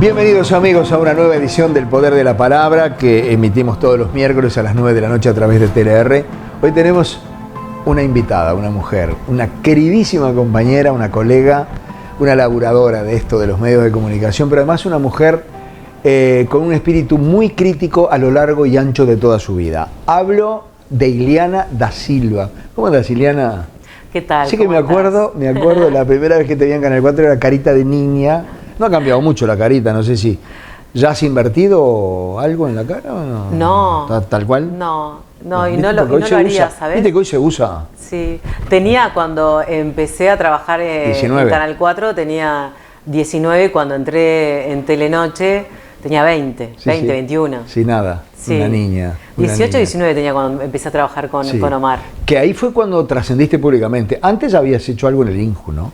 Bienvenidos amigos a una nueva edición del Poder de la Palabra que emitimos todos los miércoles a las 9 de la noche a través de TLR. Hoy tenemos una invitada, una mujer, una queridísima compañera, una colega, una laburadora de esto de los medios de comunicación, pero además una mujer con un espíritu muy crítico a lo largo y ancho de toda su vida. Hablo de Ileana da Silva. ¿Cómo andas, Ileana? ¿Qué tal? Sí que me acuerdo, la primera vez que te vi en Canal 4 era carita de niña. No ha cambiado mucho la carita, no sé si ya has invertido algo en la cara o no. No. ¿Tal cual? No, y no lo haría, ¿sabes? Viste que hoy se usa. Sí. Tenía cuando empecé a trabajar en Canal 4, tenía 19, cuando entré en Telenoche tenía 20, Sí, 20, sí. 21. Sí, nada, Sí. una niña. 18, 19 tenía cuando empecé a trabajar con Omar. Que ahí fue cuando trascendiste públicamente. Antes habías hecho algo en el INJU, ¿no?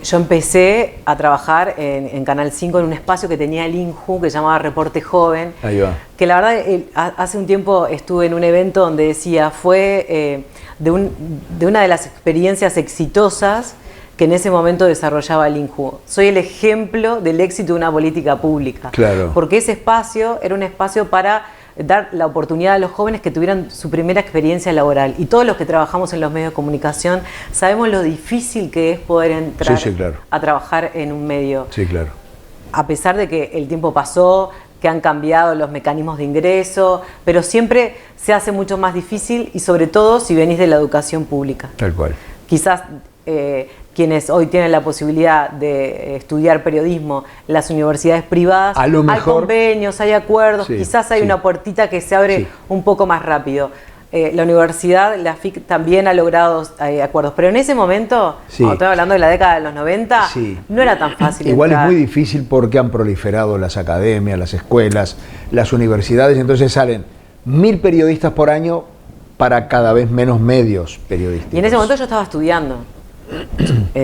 Yo empecé a trabajar en Canal 5 en un espacio que tenía el INJU que se llamaba Reporte Joven. Ahí va. Que la verdad, hace un tiempo estuve en un evento donde decía, fue de una de las experiencias exitosas que en ese momento desarrollaba el INJU. Soy el ejemplo del éxito de una política pública. Claro. Porque ese espacio era un espacio para dar la oportunidad a los jóvenes que tuvieran su primera experiencia laboral. Y todos los que trabajamos en los medios de comunicación sabemos lo difícil que es poder entrar claro. a trabajar en un medio. Sí, claro. A pesar de que el tiempo pasó, que han cambiado los mecanismos de ingreso, pero siempre se hace mucho más difícil y sobre todo si venís de la educación pública. Tal cual. Quizás quienes hoy tienen la posibilidad de estudiar periodismo en las universidades privadas, A lo mejor, hay convenios, hay acuerdos, sí, quizás hay sí. una puertita que se abre Sí. un poco más rápido. La universidad, la FIC, también ha logrado acuerdos, pero en ese momento, Sí. cuando estoy hablando de la década de los 90, Sí. no era tan fácil Igual entrar. es muy difícil porque han proliferado las academias, las escuelas, las universidades, entonces salen 1000 periodistas por año para cada vez menos medios periodísticos. Y en ese momento yo estaba estudiando.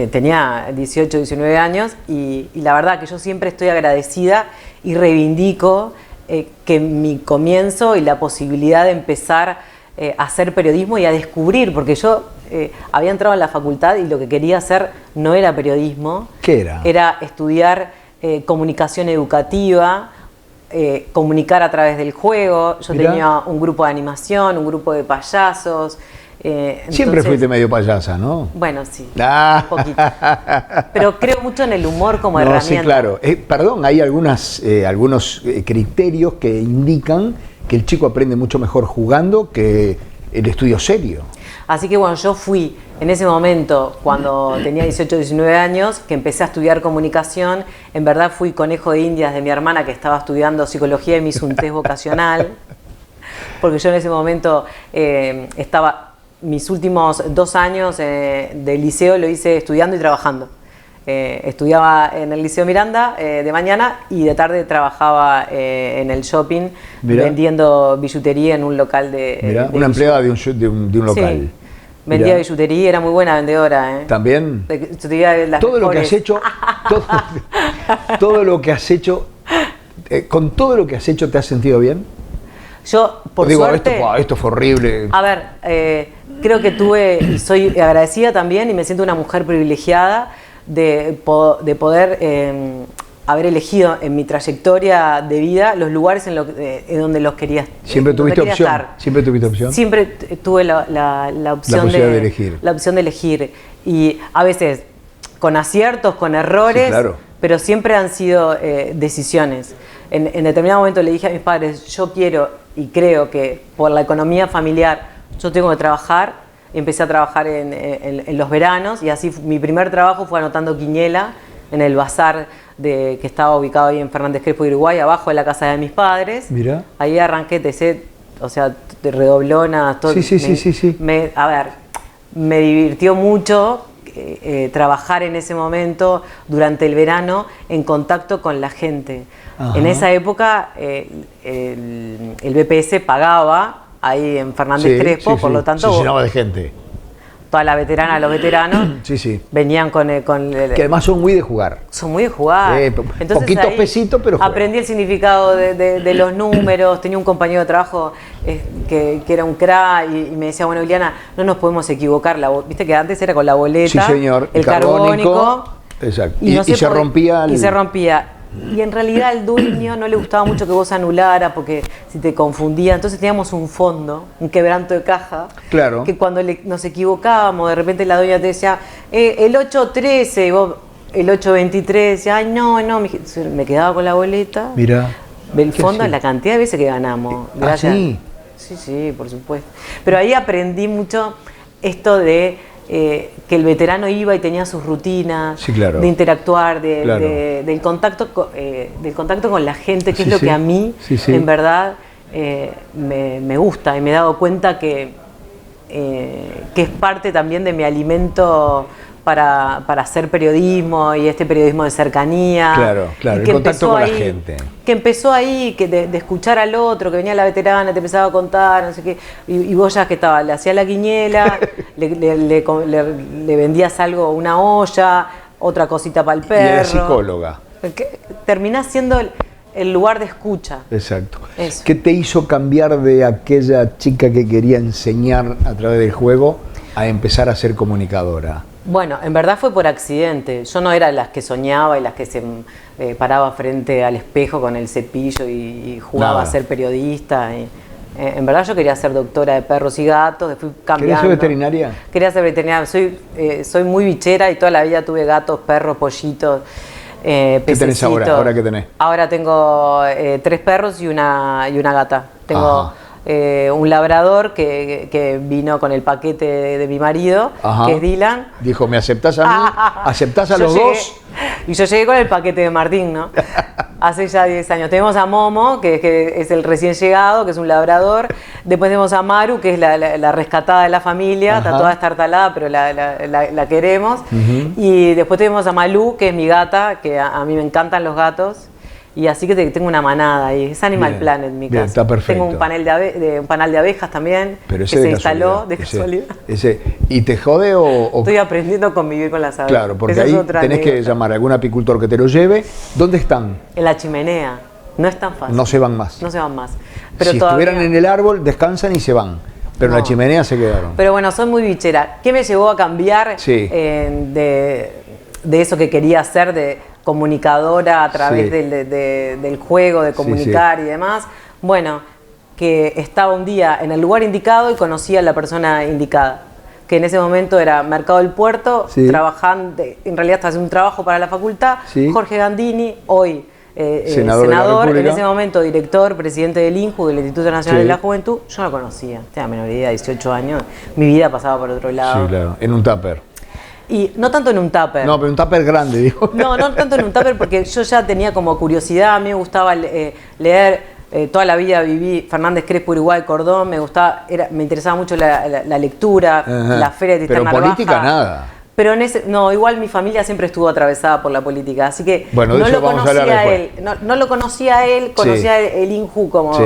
Tenía 18, 19 años y la verdad que yo siempre estoy agradecida y reivindico que mi comienzo y la posibilidad de empezar a hacer periodismo y a descubrir, porque yo había entrado en la facultad y lo que quería hacer no era periodismo. ¿Qué era? Era estudiar comunicación educativa, comunicar a través del juego. Yo Mirá. tenía un grupo de animación, un grupo de payasos. Siempre Entonces, fuiste medio payasa, ¿no? bueno, sí, Ah. un poquito. Pero creo mucho en el humor como herramienta. Sí, claro. Perdón, hay algunos criterios que indican que el chico aprende mucho mejor jugando que el estudio serio. Así que bueno, yo fui en ese momento, cuando tenía 18, 19 años, que empecé a estudiar comunicación. En verdad fui conejo de indias de mi hermana que estaba estudiando psicología y me hizo un test vocacional. Porque yo en ese momento mis últimos 2 años de liceo lo hice estudiando y trabajando. Estudiaba en el Liceo Miranda de mañana y de tarde trabajaba en el shopping. Mirá. Vendiendo billutería en un local de... Mirá, de una empleada de un local. Sí, vendía Mirá. billutería, era muy buena vendedora. También. Yo te diría las Todo lo que has mejores. hecho, todo lo que has hecho, con todo lo que has hecho, ¿te has sentido bien? Yo, por Digo, suerte... esto fue horrible. A ver, creo que tuve, y soy agradecida también, y me siento una mujer privilegiada de poder haber elegido en mi trayectoria de vida los lugares en donde los quería. ¿Siempre donde tuviste quería opción? estar. ¿Siempre tuviste opción? Siempre tuve la opción posibilidad de elegir. La opción de elegir. Y a veces con aciertos, con errores, Sí, claro. pero siempre han sido decisiones. En determinado momento le dije a mis padres, yo quiero y creo que por la economía familiar yo tengo que trabajar. Empecé a trabajar en los veranos y así mi primer trabajo fue anotando quiniela en el bazar que estaba ubicado ahí en Fernández Crespo de Uruguay, abajo de la casa de mis padres. Mirá. Ahí arranqué, o sea, redoblonas, todo. Sí. A ver, me divirtió mucho trabajar en ese momento durante el verano en contacto con la gente. Ajá. En esa época el BPS pagaba ahí en Fernández Crespo, por lo tanto se llenaba de gente. toda la veterana, los veteranos Sí. venían con Que además son muy de jugar. son muy de jugar. Entonces, poquitos ahí pesitos, pero juegan. aprendí el significado de los números. Tenía un compañero de trabajo que era un crack y me decía, bueno, Ileana, no nos podemos equivocar. Viste que antes era con la boleta, Sí, señor. el carbónico. Exacto. Y Se rompía. Y se rompía. y en realidad al dueño no le gustaba mucho que vos anularas porque si te confundía, entonces teníamos un fondo, un quebranto de caja, claro, que cuando nos equivocábamos, de repente la dueña te decía, el 8.13, y vos el 8.23, decía, ay no, me quedaba con la boleta. Mira. El fondo es la cantidad de veces que ganamos. Gracias. ¿Ah, sí? Sí, por supuesto. Pero ahí aprendí mucho esto de que el veterano iba y tenía sus rutinas, sí, claro, de interactuar, claro, del contacto con la gente, que sí, es lo que a mí, en verdad, me gusta. Y me he dado cuenta que es parte también de mi alimento para hacer periodismo, y este periodismo de cercanía. Claro, claro, el contacto con la gente. Que empezó ahí, de escuchar al otro, que venía la veterana, te empezaba a contar, no sé qué, y vos ya que estaba, le hacías la quiniela, le vendías algo, una olla, otra cosita para el perro. Y era psicóloga. Terminás siendo el lugar de escucha. Exacto. Eso. ¿Qué te hizo cambiar de aquella chica que quería enseñar a través del juego a empezar a ser comunicadora? Bueno, en verdad fue por accidente. Yo no era las que soñaba y las que se paraba frente al espejo con el cepillo y jugaba a ser periodista. En verdad yo quería ser doctora de perros y gatos, fui cambiando. ¿Querías ser veterinaria? Quería ser veterinaria. Soy muy bichera y toda la vida tuve gatos, perros, pollitos, ¿Qué tenés ahora? ¿Ahora qué tenés? Ahora tengo 3 perros y una gata. Tengo un labrador que vino con el paquete de mi marido, que es Dylan. Dijo, ¿me aceptás a mí? ¿Aceptás a los dos? Y yo llegué con el paquete de Martín, ¿no? Hace ya 10 años. Tenemos a Momo, que es el recién llegado, que es un labrador. Después tenemos a Maru, que es la rescatada de la familia. Está toda estartalada, pero la queremos. Y después tenemos a Malú, que es mi gata, que a mí me encantan los gatos. Y así que tengo una manada ahí. Es Animal Planet en mi casa. Está perfecto. Tengo un panal de abejas también, pero que se instaló de casualidad. ¿Y te jode o...? Estoy aprendiendo a convivir con las abejas. Claro, porque ahí tenés que llamar a algún apicultor que te lo lleve. ¿Dónde están? En la chimenea. No es tan fácil. No se van más. No se van más. Pero si todavía... estuvieran en el árbol, descansan y se van. Pero en la chimenea se quedaron. Pero bueno, soy muy bichera. ¿Qué me llevó a cambiar de eso que quería hacer, de comunicadora a través del juego, de comunicar y demás? Bueno, que estaba un día en el lugar indicado y conocí a la persona indicada, que en ese momento era Mercado del Puerto, trabajando, en realidad estaba haciendo un trabajo para la facultad, Jorge Gandini, hoy senador, en ese momento director, presidente del INJU, del Instituto Nacional de la Juventud. Yo no lo conocía, tenía menor idea, 18 años, mi vida pasaba por otro lado. Sí, claro, en un tupper. Y no tanto en un tupper. No, pero un tupper grande, digo. No tanto en un tupper, porque yo ya tenía como curiosidad, a mí me gustaba leer, toda la vida viví Fernández Crespo, Uruguay, Cordón, me interesaba mucho la lectura, la feria de Tristán Narvaja. Pero política nada. Pero igual mi familia siempre estuvo atravesada por la política, así que bueno, no lo conocía a él, no lo conocía a él, conocía el INJU como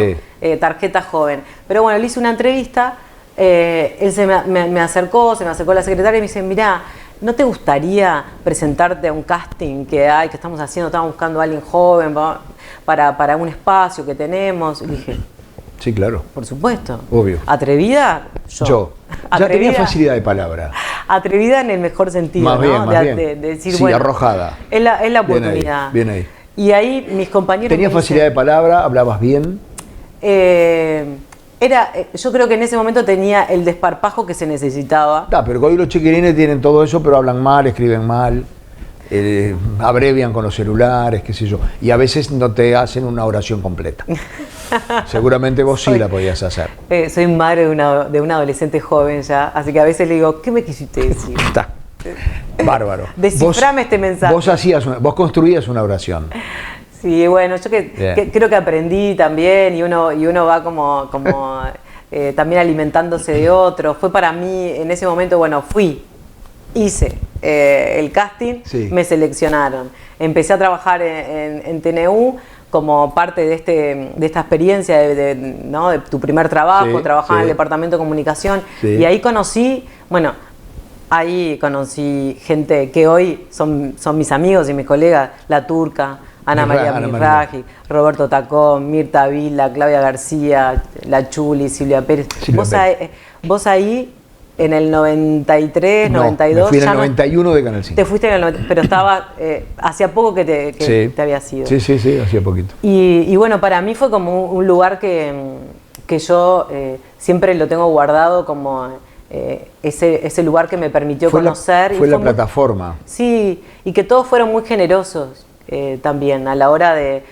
tarjeta joven. Pero bueno, le hice una entrevista, él me acercó la secretaria y me dice, mirá, ¿no te gustaría presentarte a un casting que estamos haciendo? Estamos buscando a alguien joven para un espacio que tenemos. Y dije, sí, claro. Por supuesto. Obvio. ¿Atrevida? Yo. Ya tenía facilidad de palabra. Atrevida en el mejor sentido, más bien, ¿no? Más bien. De decir, sí, bueno, arrojada. Es la oportunidad. Bien ahí. Y ahí mis compañeros... ¿Tenías facilidad de palabra? ¿Hablabas bien? Yo creo que en ese momento tenía el desparpajo que se necesitaba. Pero hoy los chiquilines tienen todo eso, pero hablan mal, escriben mal, abrevian con los celulares, qué sé yo. Y a veces no te hacen una oración completa. Seguramente vos sí la podías hacer. Soy madre de una adolescente joven ya, así que a veces le digo, ¿qué me quisiste decir? Está. Bárbaro. Desciframe este mensaje. Vos construías una oración. Sí, bueno, yo creo que aprendí también y uno va como también alimentándose de otros. Fue para mí, en ese momento, bueno, hice el casting, me seleccionaron. Empecé a trabajar en TNU como parte de esta experiencia de tu primer trabajo, trabajaba en el departamento de comunicación y ahí conocí gente que hoy son mis amigos y mis colegas, La Turca, Ana María Mirraji, Roberto Tacón, Mirta Vila, Claudia García, La Chuli, Silvia Pérez. Vos ahí En el 93, No, 92. me fui en el ya 91 de Canal 5. Te fuiste en el 90, pero estaba, hacía poco que Sí. te habías ido. Sí, hacía poquito. Y bueno, para mí fue como un lugar que yo siempre lo tengo guardado como ese lugar que me permitió conocer. Fue la plataforma. Sí, y que todos fueron muy generosos también a la hora de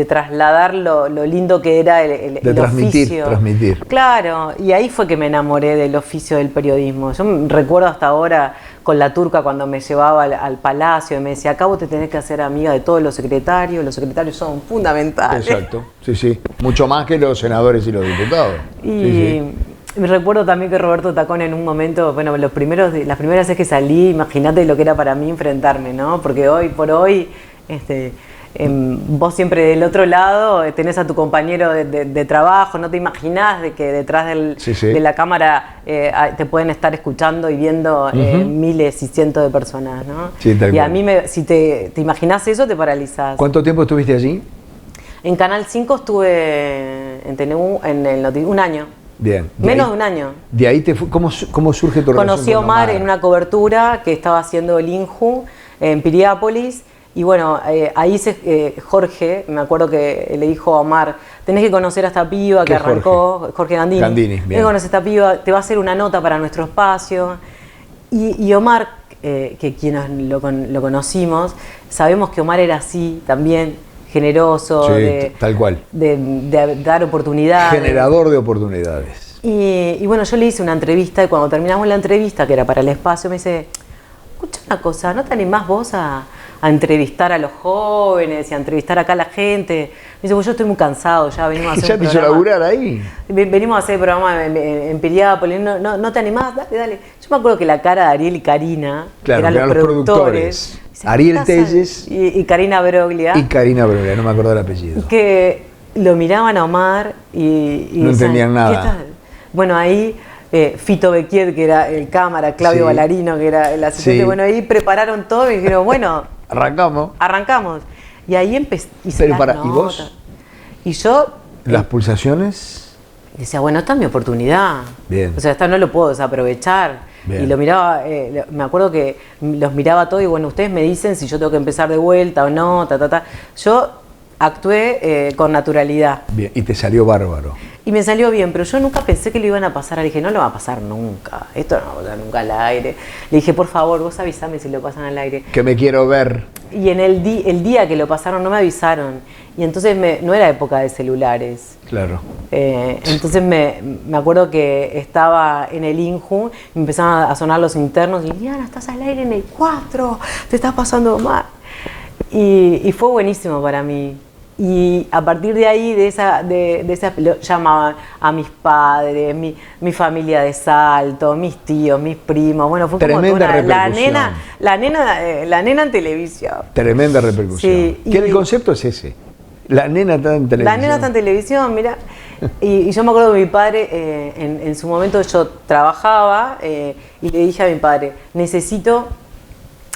trasladar lo lindo que era el oficio. Transmitir. Claro, y ahí fue que me enamoré del oficio del periodismo. Yo me recuerdo hasta ahora con la turca cuando me llevaba al palacio y me decía, acá vos te tenés que hacer amiga de todos los secretarios son fundamentales. Exacto, sí. Mucho más que los senadores y los diputados. Y me recuerdo también que Roberto Tacón en un momento, bueno, las primeras veces que salí, imagínate lo que era para mí enfrentarme, ¿no? Porque hoy por hoy, vos siempre del otro lado tenés a tu compañero de trabajo, no te imaginás de que detrás de la cámara te pueden estar escuchando y viendo miles y cientos de personas, ¿no? Sí, tal y a cual. mí, si te imaginás eso, te paralizás. ¿Cuánto tiempo estuviste allí? En Canal 5 estuve en TNU un año. Bien. Menos de un año. De ahí ¿cómo surge tu relación Conocí a con Omar en una cobertura que estaba haciendo el INJU en Piriápolis. Y bueno, ahí Jorge, me acuerdo que le dijo a Omar, tenés que conocer a esta piba que arrancó, Jorge Gandini. Tenés que conocer a esta piba, te va a hacer una nota para nuestro espacio. Y Omar, que quienes lo conocimos, sabemos que Omar era así también, generoso, tal cual. De dar oportunidades. Generador de oportunidades. Y bueno, yo le hice una entrevista y cuando terminamos la entrevista, que era para el espacio, me dice, escucha una cosa, ¿no te animás vos a entrevistar a los jóvenes y a entrevistar acá a la gente? Me dice, pues yo estoy muy cansado, ya venimos a hacer ¿Ya te hizo laburar ahí? Venimos a hacer el programa en Piriápolis, ¿no te animás? Dale. Yo me acuerdo que la cara de Ariel y Karina, claro, que eran los productores. Ariel Telles y Karina Broglia. Y Karina Broglia, no me acuerdo el apellido. Que lo miraban a Omar y no entendían nada. Bueno, ahí Fito Bequier, que era el cámara, Claudio Ballarino, que era el asistente, bueno, ahí prepararon todo y dijeron, bueno, arrancamos. Y ahí empecé. ¿Y vos? Y yo. ¿Las pulsaciones? Decía, bueno, esta es mi oportunidad. Bien. O sea, esta no lo puedo desaprovechar. Bien. Y lo miraba, me acuerdo que los miraba todo y bueno, ustedes me dicen si yo tengo que empezar de vuelta o no, Yo actué con naturalidad. Bien, y te salió bárbaro. Y me salió bien, pero yo nunca pensé que lo iban a pasar. Le dije, no lo va a pasar nunca. Esto no va a pasar nunca al aire. Le dije, por favor, vos avísame si lo pasan al aire. Que me quiero ver. Y en el día que lo pasaron no me avisaron. Y entonces no era época de celulares. Claro. Entonces me acuerdo que estaba en el INJU, me empezaban a sonar los internos y Diana, estás al aire en el 4, te está pasando mal. Y fue buenísimo para mí. Y a partir de ahí, llamaban a mis padres, mi familia de Salto, mis tíos, mis primos. Bueno, fue tremenda como toda repercusión. la nena en televisión. Tremenda repercusión. Sí, que el concepto es ese. La nena está en televisión. La nena está en televisión, mira. Y yo me acuerdo que mi padre, en su momento yo trabajaba y le dije a mi padre,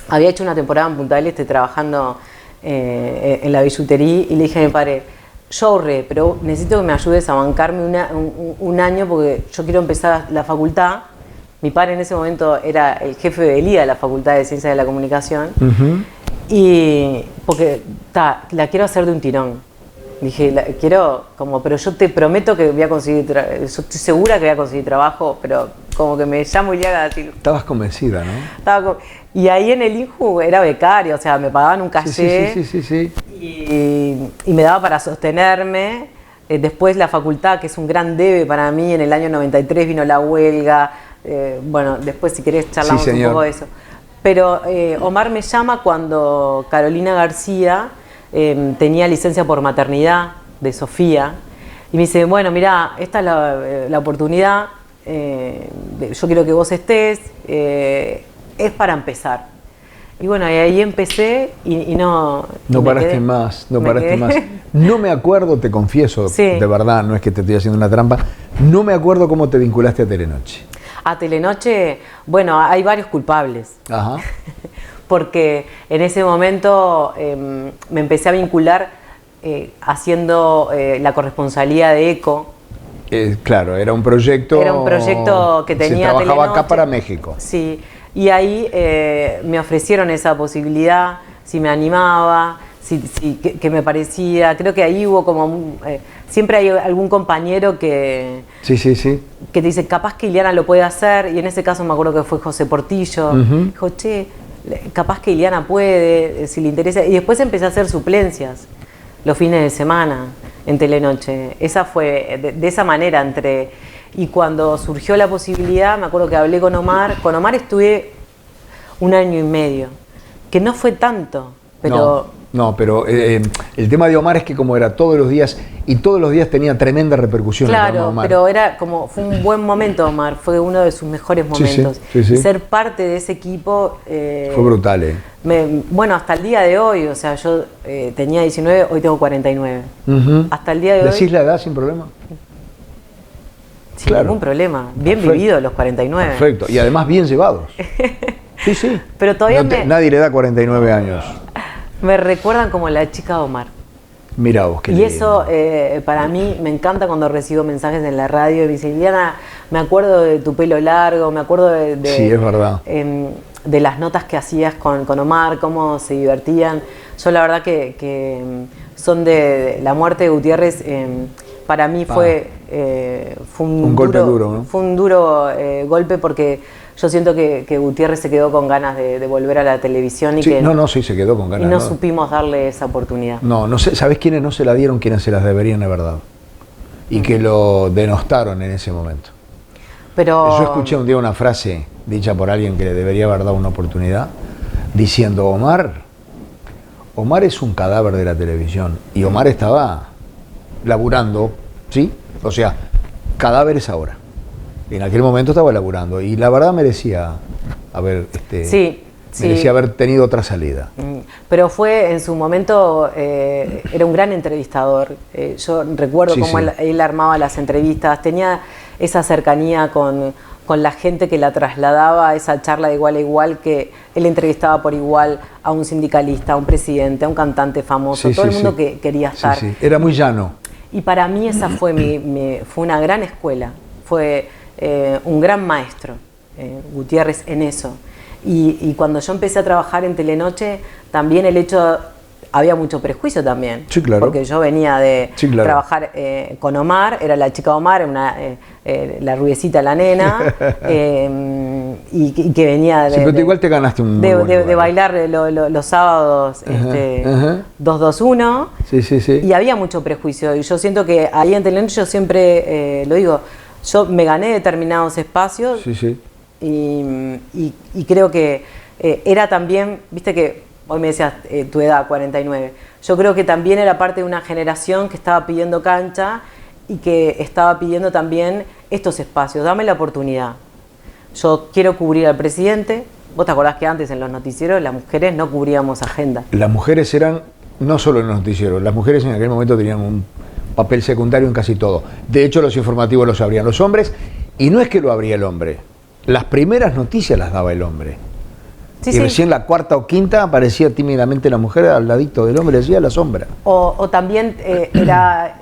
había hecho una temporada en Punta del Este trabajando en la billutería y le dije a mi padre, yo ahorré, pero necesito que me ayudes a bancarme un año porque yo quiero empezar la facultad. Mi padre en ese momento era el jefe de LIA de la Facultad de Ciencias de la Comunicación. Y porque la quiero hacer de un tirón. Dije, pero yo te prometo que voy a conseguir, yo estoy segura que voy a conseguir trabajo, pero como que me llamo y le haga así. Estabas convencida, ¿no? Y ahí en el INJU era becario, o sea, me pagaban un caché sí. Y me daba para sostenerme. Después la facultad, que es un gran debe para mí, en el año 93 vino la huelga. Bueno, después si querés charlamos un poco de eso. Pero Omar me llama cuando Carolina García tenía licencia por maternidad de Sofía y me dice, bueno, mirá, esta es la oportunidad, yo quiero que vos estés, es para empezar. Y bueno, y ahí empecé y no... No paraste más. No me acuerdo, te confieso, de verdad, no es que te estoy haciendo una trampa, no me acuerdo cómo te vinculaste a Telenoche. A Telenoche, bueno, hay varios culpables. Ajá. Porque en ese momento me empecé a vincular haciendo la corresponsalía de ECO. Claro, era un proyecto... Era un proyecto que tenía Se trabajaba Telenoche. acá para México. Sí, y ahí me ofrecieron esa posibilidad, si me animaba, que me parecía. Creo que ahí hubo como... siempre hay algún compañero que... Sí, sí, sí. Que te dice, capaz que Ileana lo puede hacer, y en ese caso me acuerdo que fue José Portillo. Dijo, che, capaz que Ileana puede, si le interesa. Y después empecé a hacer suplencias los fines de semana en Telenoche. Esa fue, de esa manera entré. Y cuando surgió la posibilidad, me acuerdo que hablé con Omar. Con Omar estuve 1 año y medio, que no fue tanto, pero... No, pero el tema de Omar es que como era todos los días, y todos los días tenía tremenda repercusión. Claro, Omar. pero fue un buen momento, Omar, fue uno de sus mejores momentos. Sí. Ser parte de ese equipo... fue brutal, bueno, hasta el día de hoy, o sea, yo tenía 19, hoy tengo 49. Hasta el día de hoy... ¿Decís la edad sin problema? Sin ningún problema, bien vivido los 49. Perfecto, y además bien llevados. Sí. Pero todavía nadie le da 49 años. Me recuerdan como la chica Omar. Mirá vos, qué Y lindo. eso para mí me encanta cuando recibo mensajes en la radio y me dicen, Ileana, me acuerdo de tu pelo largo, me acuerdo sí, es verdad. De las notas que hacías con Omar, cómo se divertían. Yo la verdad que son de la muerte de Gutiérrez, para mí fue un golpe duro, ¿no? Fue un duro golpe porque yo siento que Gutiérrez se quedó con ganas de volver a la televisión y sí, que sí, se quedó con ganas. Y no supimos darle esa oportunidad. No sé, ¿sabés quiénes no se la dieron? Quienes se las deberían haber dado. Y que lo denostaron en ese momento. Pero... Yo escuché un día una frase dicha por alguien que le debería haber dado una oportunidad, diciendo, Omar es un cadáver de la televisión. Y Omar estaba laburando, ¿sí? O sea, cadáveres ahora. En aquel momento estaba laburando y la verdad merecía merecía haber tenido otra salida. Pero fue en su momento, era un gran entrevistador. Yo recuerdo cómo él armaba las entrevistas, tenía esa cercanía con la gente que la trasladaba a esa charla de igual a igual, que él entrevistaba por igual a un sindicalista, a un presidente, a un cantante famoso, todo el mundo que quería estar. Era muy llano. Y para mí esa fue fue una gran escuela, fue un gran maestro, Gutiérrez, en eso. Y cuando yo empecé a trabajar en Telenoche, también había mucho prejuicio también. Sí, claro. Porque yo venía de trabajar con Omar, era la chica Omar, la rubiecita, la nena, y que venía de... pero igual te ganaste un de bailar los sábados 2-2-1. Sí. Y había mucho prejuicio. Y yo siento que ahí en Telenoche yo siempre, lo digo, yo me gané determinados espacios. Sí. Y creo que era también, viste que hoy me decías tu edad, 49, yo creo que también era parte de una generación que estaba pidiendo cancha y que estaba pidiendo también estos espacios, dame la oportunidad. Yo quiero cubrir al presidente. Vos te acordás que antes en los noticieros las mujeres no cubríamos agenda. Las mujeres eran, no solo en los noticieros, las mujeres en aquel momento tenían un papel secundario en casi todo. De hecho, los informativos los abrían los hombres, y no es que lo abría el hombre. Las primeras noticias las daba el hombre. Y recién la cuarta o quinta aparecía tímidamente la mujer al ladito del hombre, decía la sombra. O también era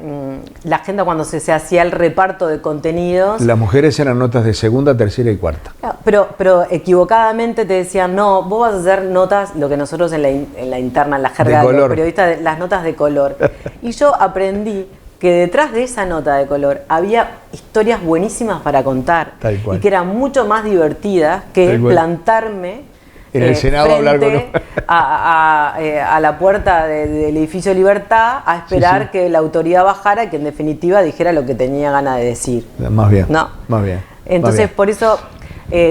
la agenda cuando se hacía el reparto de contenidos. Las mujeres eran notas de segunda, tercera y cuarta. Pero equivocadamente te decían, no, vos vas a hacer notas, lo que nosotros en la interna, en la jerga de los periodistas, las notas de color. Y yo aprendí que detrás de esa nota de color había historias buenísimas para contar. Tal cual. Y que eran mucho más divertidas que plantarme en el Senado hablar con a la puerta del edificio Libertad a esperar que la autoridad bajara y que en definitiva dijera lo que tenía ganas de decir. Más bien. ¿No? Más bien. Entonces, por eso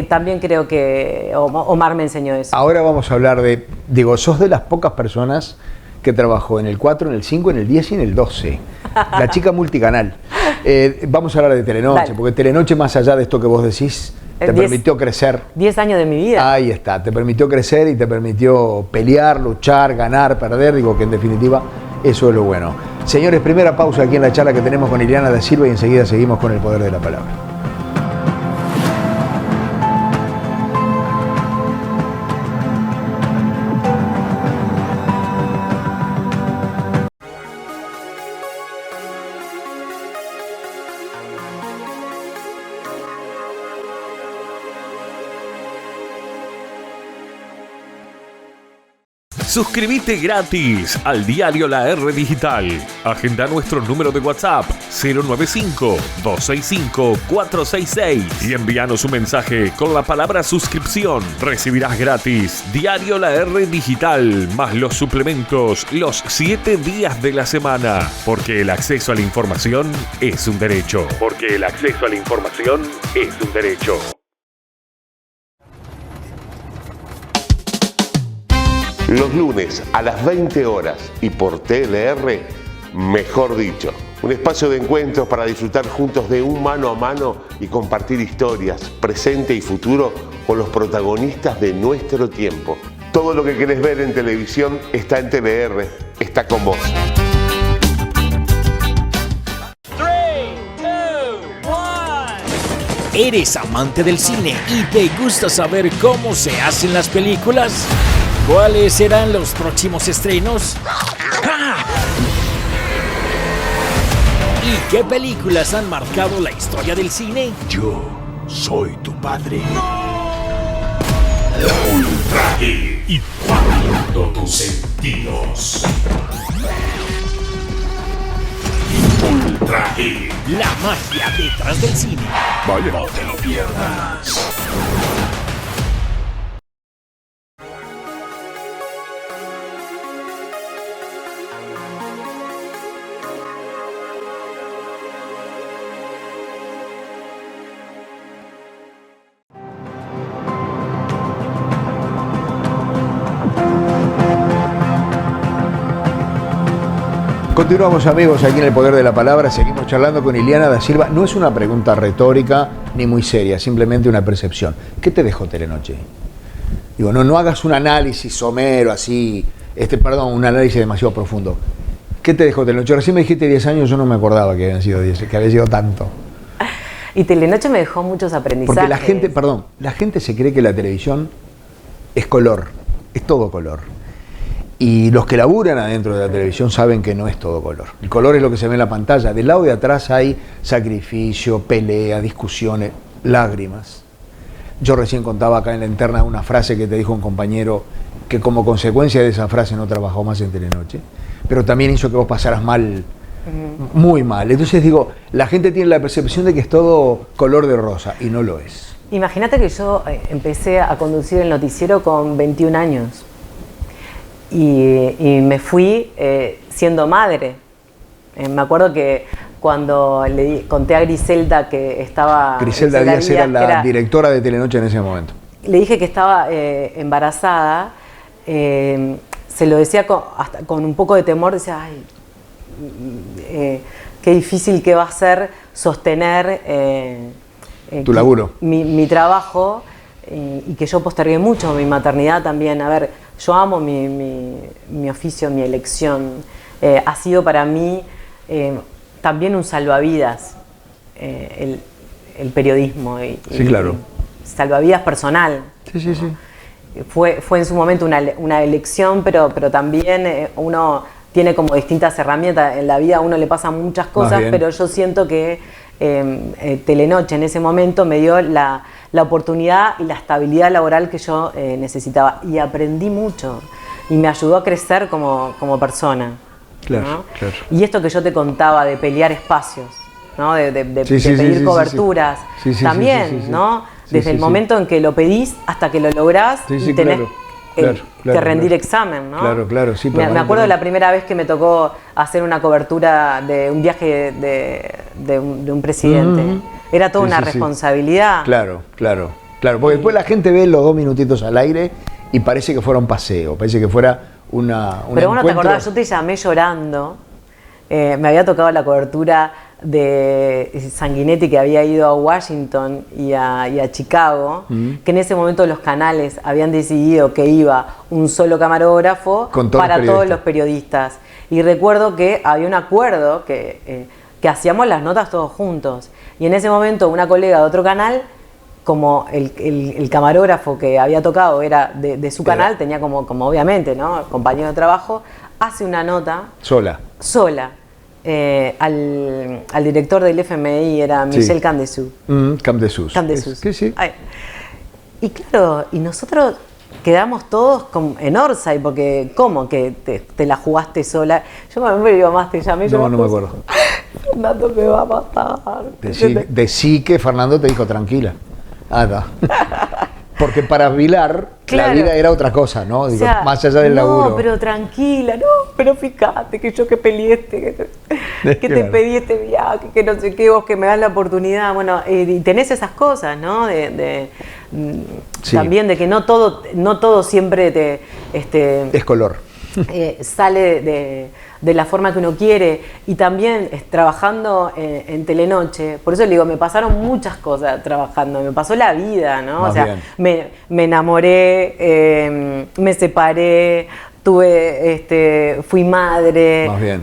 también creo que Omar me enseñó eso. Ahora vamos a hablar sos de las pocas personas que trabajó en el 4, en el 5, en el 10 y en el 12. La chica multicanal. Vamos a hablar de Telenoche, Dale. Porque Telenoche, más allá de esto que vos decís, te permitió crecer. 10 años de mi vida. Ahí está, te permitió crecer y te permitió pelear, luchar, ganar, perder. Digo que en definitiva eso es lo bueno. Señores, primera pausa aquí en la charla que tenemos con Ileana da Silva y enseguida seguimos con el poder de la palabra. Suscríbete gratis al diario La R Digital. Agenda nuestro número de WhatsApp 095-265-466 y envíanos un mensaje con la palabra suscripción. Recibirás gratis Diario La R Digital más los suplementos los 7 días de la semana. Porque el acceso a la información es un derecho. Porque el acceso a la información es un derecho. Los lunes a las 20 horas y por TLR, Mejor Dicho. Un espacio de encuentros para disfrutar juntos de un mano a mano y compartir historias, presente y futuro, con los protagonistas de nuestro tiempo. Todo lo que querés ver en televisión está en TLR, está con vos. 3, 2, 1. ¿Eres amante del cine y te gusta saber cómo se hacen las películas? ¿Cuáles serán los próximos estrenos? ¡Ah! ¿Y qué películas han marcado la historia del cine? Yo soy tu padre. Ultra Geek, inflamando tus sentidos. Ultra Geek. La magia detrás del cine. Vaya, no te lo pierdas. Continuamos, amigos, aquí en El Poder de la Palabra. Seguimos charlando con Ileana da Silva. No es una pregunta retórica ni muy seria, simplemente una percepción. ¿Qué te dejó Telenoche? Digo, no hagas un análisis somero, así, un análisis demasiado profundo. ¿Qué te dejó Telenoche? Recién me dijiste 10 años, yo no me acordaba que habían sido 10, que había sido tanto. Y Telenoche me dejó muchos aprendizajes. Porque la gente se cree que la televisión es color, es todo color. Y los que laburan adentro de la televisión saben que no es todo color. El color es lo que se ve en la pantalla. Del lado de atrás hay sacrificio, pelea, discusiones, lágrimas. Yo recién contaba acá en la interna una frase que te dijo un compañero que como consecuencia de esa frase no trabajó más en Telenoche, pero también hizo que vos pasaras mal, muy mal. Entonces digo, la gente tiene la percepción de que es todo color de rosa y no lo es. Imagínate que yo empecé a conducir el noticiero con 21 años. Y me fui siendo madre. Me acuerdo que cuando conté a Griselda que estaba... Griselda Díaz era la directora de Telenoche en ese momento. Le dije que estaba embarazada, se lo decía hasta con un poco de temor, decía, ay, qué difícil que va a ser sostener tu laburo. Mi trabajo, y que yo postergué mucho mi maternidad también. A ver, yo amo mi oficio, mi elección. Ha sido para mí también un salvavidas, el periodismo. Sí, claro. Salvavidas personal. Sí, sí, sí. Fue en su momento una elección, pero también uno tiene como distintas herramientas. En la vida a uno le pasan muchas cosas, pero yo siento que Telenoche en ese momento me dio la oportunidad y la estabilidad laboral que yo necesitaba, y aprendí mucho y me ayudó a crecer como persona. Claro, ¿no? claro. Y esto que yo te contaba de pelear espacios, ¿no? de pedir coberturas, también, ¿no? Desde el momento en que lo pedís hasta que lo lográs, y tenés que rendir examen, ¿no? Claro, claro, sí. Me acuerdo de la primera vez que me tocó hacer una cobertura de un viaje de un presidente. Era toda una responsabilidad. Claro, claro, claro. Porque después la gente ve los 2 minutitos al aire y parece que fuera un paseo, parece que fuera una Pero vos no te acordás, yo te llamé llorando. Me había tocado la cobertura de Sanguinetti, que había ido a Washington y a Chicago, que en ese momento los canales habían decidido que iba un solo camarógrafo para todos los periodistas. Y recuerdo que había un acuerdo que hacíamos las notas todos juntos. Y en ese momento una colega de otro canal, como el camarógrafo que había tocado era de su canal, tenía como obviamente, ¿no?, compañero de trabajo, hace una nota sola. Al director del FMI, era Michel Camdessus. Camdessus. Sí. Y claro, y nosotros quedamos todos en Orsay, porque ¿cómo que te la jugaste sola? Yo me digo más, te llamé. No me acuerdo. Fernando me va a matar. Decí que Fernando te dijo tranquila. No. Porque para Vilar Claro. la vida era otra cosa, ¿no? Digo, O sea, más allá del laburo. No, pero tranquila, no, pero fíjate que yo que peleé que te Claro. pedí este viaje, que no sé qué, vos que me das la oportunidad. Bueno, y tenés esas cosas, ¿no? Sí. También de que no todo siempre Es color. sale de la forma que uno quiere. Y también trabajando en Telenoche, por eso le digo, me pasaron muchas cosas trabajando, me pasó la vida, ¿no? Más O sea, bien. me enamoré, me separé, fui madre. Más bien.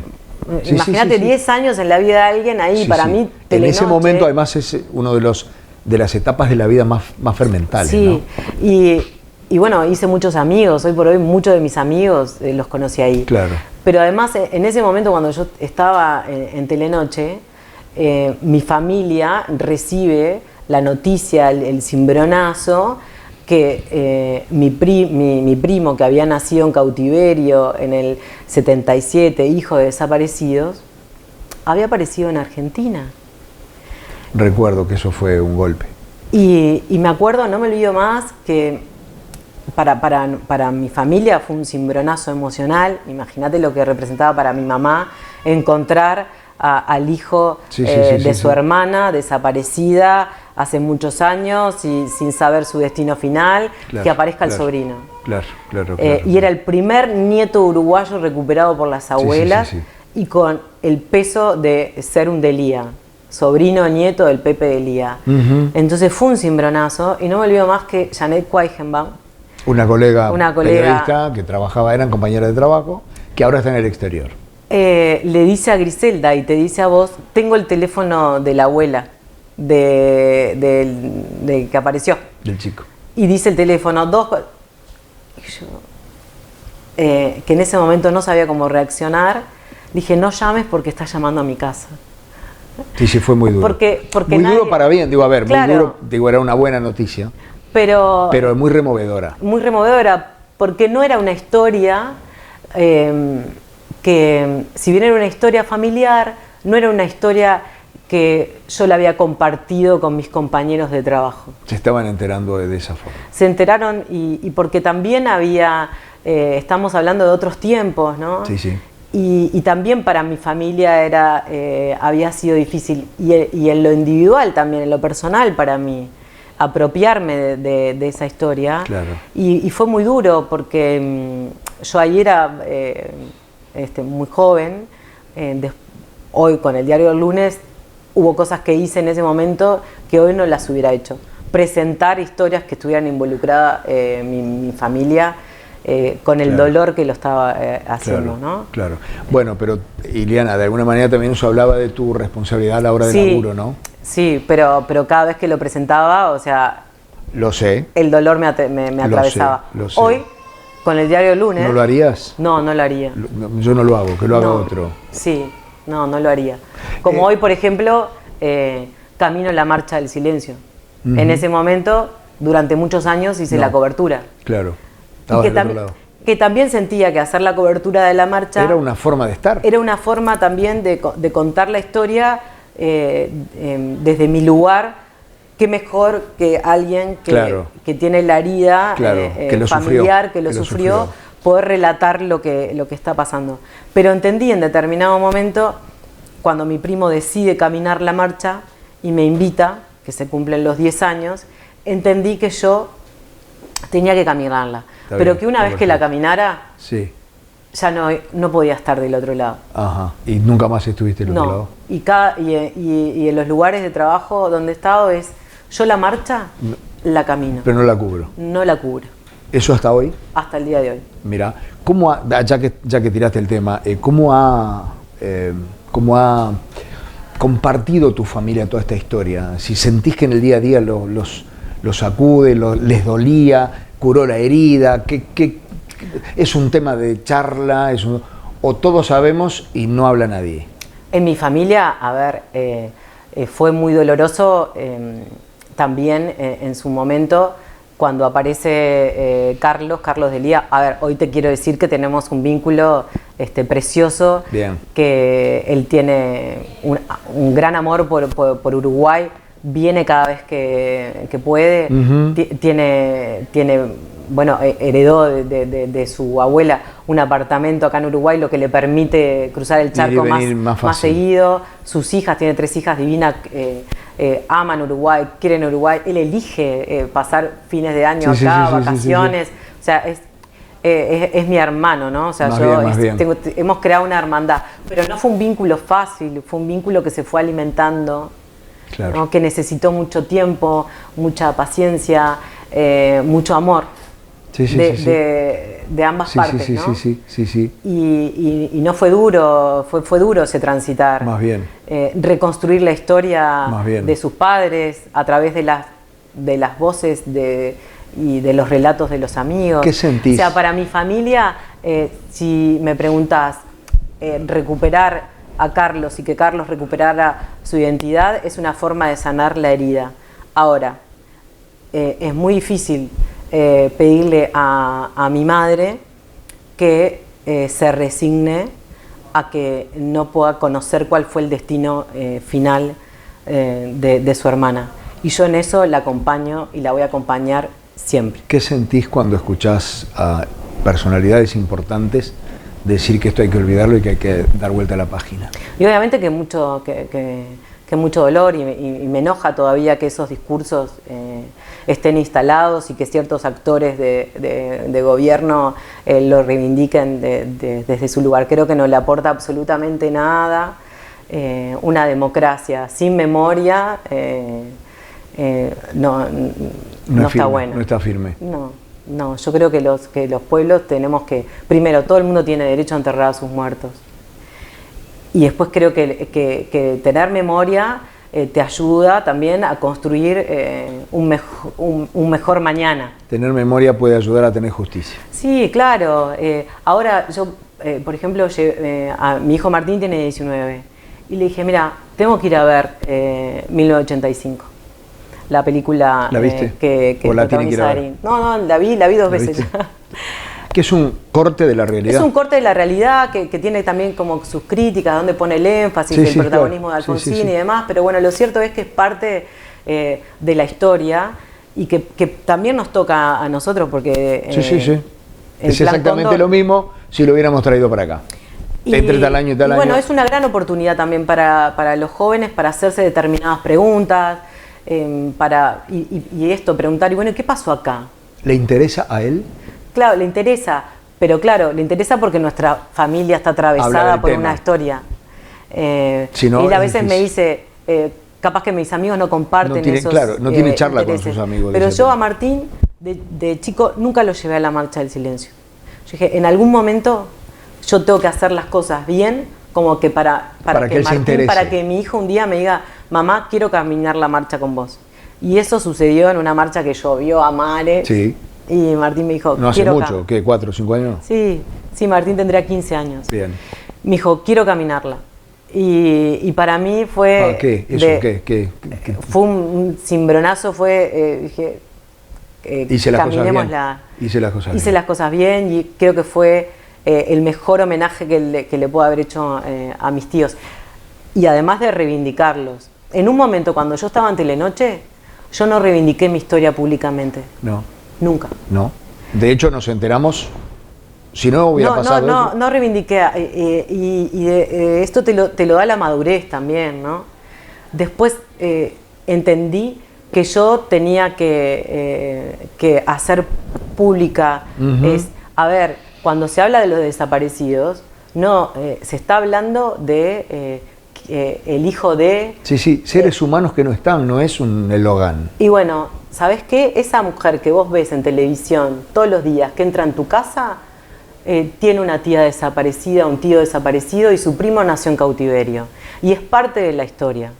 Sí, Imagínate, sí, sí, sí. 10 años en la vida de alguien ahí, Sí, para sí. mí, En Telenoche. ese momento, además, es uno de las etapas de la vida más fermentales, Sí, ¿no? y bueno, hice muchos amigos, hoy por hoy muchos de mis amigos los conocí ahí. Claro. Pero además, en ese momento cuando yo estaba en Telenoche, mi familia recibe la noticia, el cimbronazo, que mi primo, que había nacido en cautiverio en el 77, hijo de desaparecidos, había aparecido en Argentina. Recuerdo que eso fue un golpe. Y me acuerdo, no me olvido más, que para mi familia fue un cimbronazo emocional. Imagínate lo que representaba para mi mamá encontrar al hijo de su hermana desaparecida hace muchos años y sin saber su destino final, Claro, que aparezca el claro. sobrino. Claro. Y era el primer nieto uruguayo recuperado por las abuelas sí. y con el peso de ser un Delía, sobrino nieto del Pepe Delía. Entonces fue un cimbronazo y no me olvido más que Janet Quaijenbaum, Una colega periodista periodista que trabajaba, eran compañeras de trabajo, que ahora está en el exterior. le dice a Griselda y te dice a vos, tengo el teléfono de la abuela de que apareció. Del chico. Y dice el teléfono, y yo, que en ese momento no sabía cómo reaccionar, dije, no llames porque estás llamando a mi casa. Sí, fue muy duro. Porque muy nadie- duro para bien, Claro. muy duro, era una buena noticia, Pero muy removedora. muy removedora, porque no era una historia que, si bien era una historia familiar, no era una historia que yo la había compartido con mis compañeros de trabajo. Se estaban enterando de esa forma. Se enteraron y porque también había, estamos hablando de otros tiempos, ¿no? Sí. Y también para mi familia había sido difícil, y en lo individual también, en lo personal para mí, apropiarme de esa historia. Claro. Y fue muy duro porque yo ahí era muy joven, hoy con el diario del lunes hubo cosas que hice en ese momento que hoy no las hubiera hecho. Presentar historias que estuvieran involucradas mi familia con el dolor que lo estaba haciendo, ¿no? Claro. Bueno, pero Iliana, de alguna manera también eso hablaba de tu responsabilidad a la hora del laburo, ¿no? Sí, pero cada vez que lo presentaba, o sea, Lo sé. el dolor me atravesaba. lo sé. Hoy, con el diario del lunes... ¿No lo harías? No lo haría. Yo no lo hago, que lo haga No. otro. Sí, no lo haría. Como hoy, por ejemplo, camino la marcha del silencio. En ese momento, durante muchos años, hice la cobertura. Claro. Y Estabas del otro lado. que también sentía que hacer la cobertura de la marcha... Era una forma de estar. Era una forma también de contar la historia desde mi lugar. Qué mejor que alguien que tiene la herida que lo familiar, sufrió, que lo sufrió, poder relatar lo que está pasando. Pero entendí en determinado momento, cuando mi primo decide caminar la marcha y me invita, que se cumplen los 10 años, entendí que yo tenía que caminarla. Pero bien, que una vez que la caminara, Sí. ya no podía estar del otro lado. Ajá. ¿Y nunca más estuviste del otro lado? Y en los lugares de trabajo donde he estado yo la marcha la camino, Pero no la cubro. no la cubro, ¿Eso hasta hoy? hasta el día de hoy. Mira, ya que tiraste el tema, ¿cómo ha compartido tu familia toda esta historia? Si sentís que en el día a día los sacude, les dolía, curó la herida, ¿es un tema de charla? ¿O todos sabemos y no habla nadie? En mi familia, a ver, fue muy doloroso también en su momento cuando aparece Carlos Delía, a ver, hoy te quiero decir que tenemos un vínculo precioso, Bien. que él tiene un gran amor por Uruguay, viene cada vez que puede, bueno, heredó de su abuela un apartamento acá en Uruguay, lo que le permite cruzar el charco más seguido. Sus hijas, tiene 3 hijas divinas, aman Uruguay, quieren Uruguay. Él elige pasar fines de año acá, vacaciones. O sea, es mi hermano, ¿no? O sea, hemos creado una hermandad. Pero no fue un vínculo fácil, fue un vínculo que se fue alimentando, claro, ¿no? Que necesitó mucho tiempo, mucha paciencia, mucho amor. De ambas partes, ¿no? Sí. Y no fue duro, fue duro ese transitar. Más bien. Reconstruir la historia Más bien. de sus padres a través de las voces y de los relatos de los amigos. ¿Qué sentís? O sea, para mi familia, si me preguntás, recuperar a Carlos y que Carlos recuperara su identidad es una forma de sanar la herida. Ahora, es muy difícil pedirle a mi madre que se resigne a que no pueda conocer cuál fue el destino final de su hermana. Y yo en eso la acompaño y la voy a acompañar siempre. ¿Qué sentís cuando escuchás a personalidades importantes decir que esto hay que olvidarlo y que hay que dar vuelta a la página? Y obviamente que mucho dolor y me enoja todavía que esos discursos estén instalados y que ciertos actores de gobierno lo reivindiquen desde su lugar. Creo que no le aporta absolutamente nada. Una democracia sin memoria no está buena. No está firme. No, yo creo que los pueblos tenemos que... Primero, todo el mundo tiene derecho a enterrar a sus muertos. Y después creo que tener memoria te ayuda también a construir un mejor mañana. Tener memoria puede ayudar a tener justicia. Sí, claro. Ahora yo, por ejemplo, a mi hijo Martín tiene 19 y le dije, mira, tengo que ir a ver 1985. La película ¿La viste? Que ¿O la tiene que ir a ver? Darín. No, la vi 2 veces ya. Que es un corte de la realidad. Es un corte de la realidad que tiene también como sus críticas, donde pone el énfasis, el protagonismo, claro, de Alfonsín y demás, pero bueno, lo cierto es que es parte de la historia y que también nos toca a nosotros porque... Es exactamente lo mismo si lo hubiéramos traído para acá. Entre tal año y tal año. Bueno, es una gran oportunidad también para los jóvenes para hacerse determinadas preguntas, y preguntar, y bueno, ¿qué pasó acá? ¿Le interesa a él? Claro, le interesa, pero claro, le interesa porque nuestra familia está atravesada por una historia. Si no, él a veces me dice, capaz que mis amigos no comparten esos no tiene charla intereses. con sus amigos. Pero yo a Martín, de chico, nunca lo llevé a la marcha del silencio. Yo dije, en algún momento yo tengo que hacer las cosas bien, como que para que Martín, para que mi hijo un día me diga, mamá, quiero caminar la marcha con vos. Y eso sucedió en una marcha que llovió a mares. Sí. Y Martín me dijo, no hace mucho, ¿qué? ¿4 o 5 años? Sí, Martín tendría 15 años. Bien. Me dijo, quiero caminarla. Y para mí fue... ¿Qué? ¿Eso qué? Fue un cimbronazo, dije, hice las cosas bien. Hice las cosas bien y creo que fue el mejor homenaje que le puedo haber hecho a mis tíos. Y además de reivindicarlos. En un momento cuando yo estaba en Telenoche, yo no reivindiqué mi historia públicamente. No. Nunca. No. De hecho, nos enteramos, si no hubiera pasado... No reivindiqué. Esto te lo da la madurez también, ¿no? Después entendí que yo tenía que hacer pública. A ver, cuando se habla de los desaparecidos, se está hablando de... el hijo de... Sí, seres humanos que no están, no es un eslogan. Y bueno, ¿sabes qué? Esa mujer que vos ves en televisión todos los días, que entra en tu casa, tiene una tía desaparecida, un tío desaparecido y su primo nació en cautiverio. Y es parte de la historia.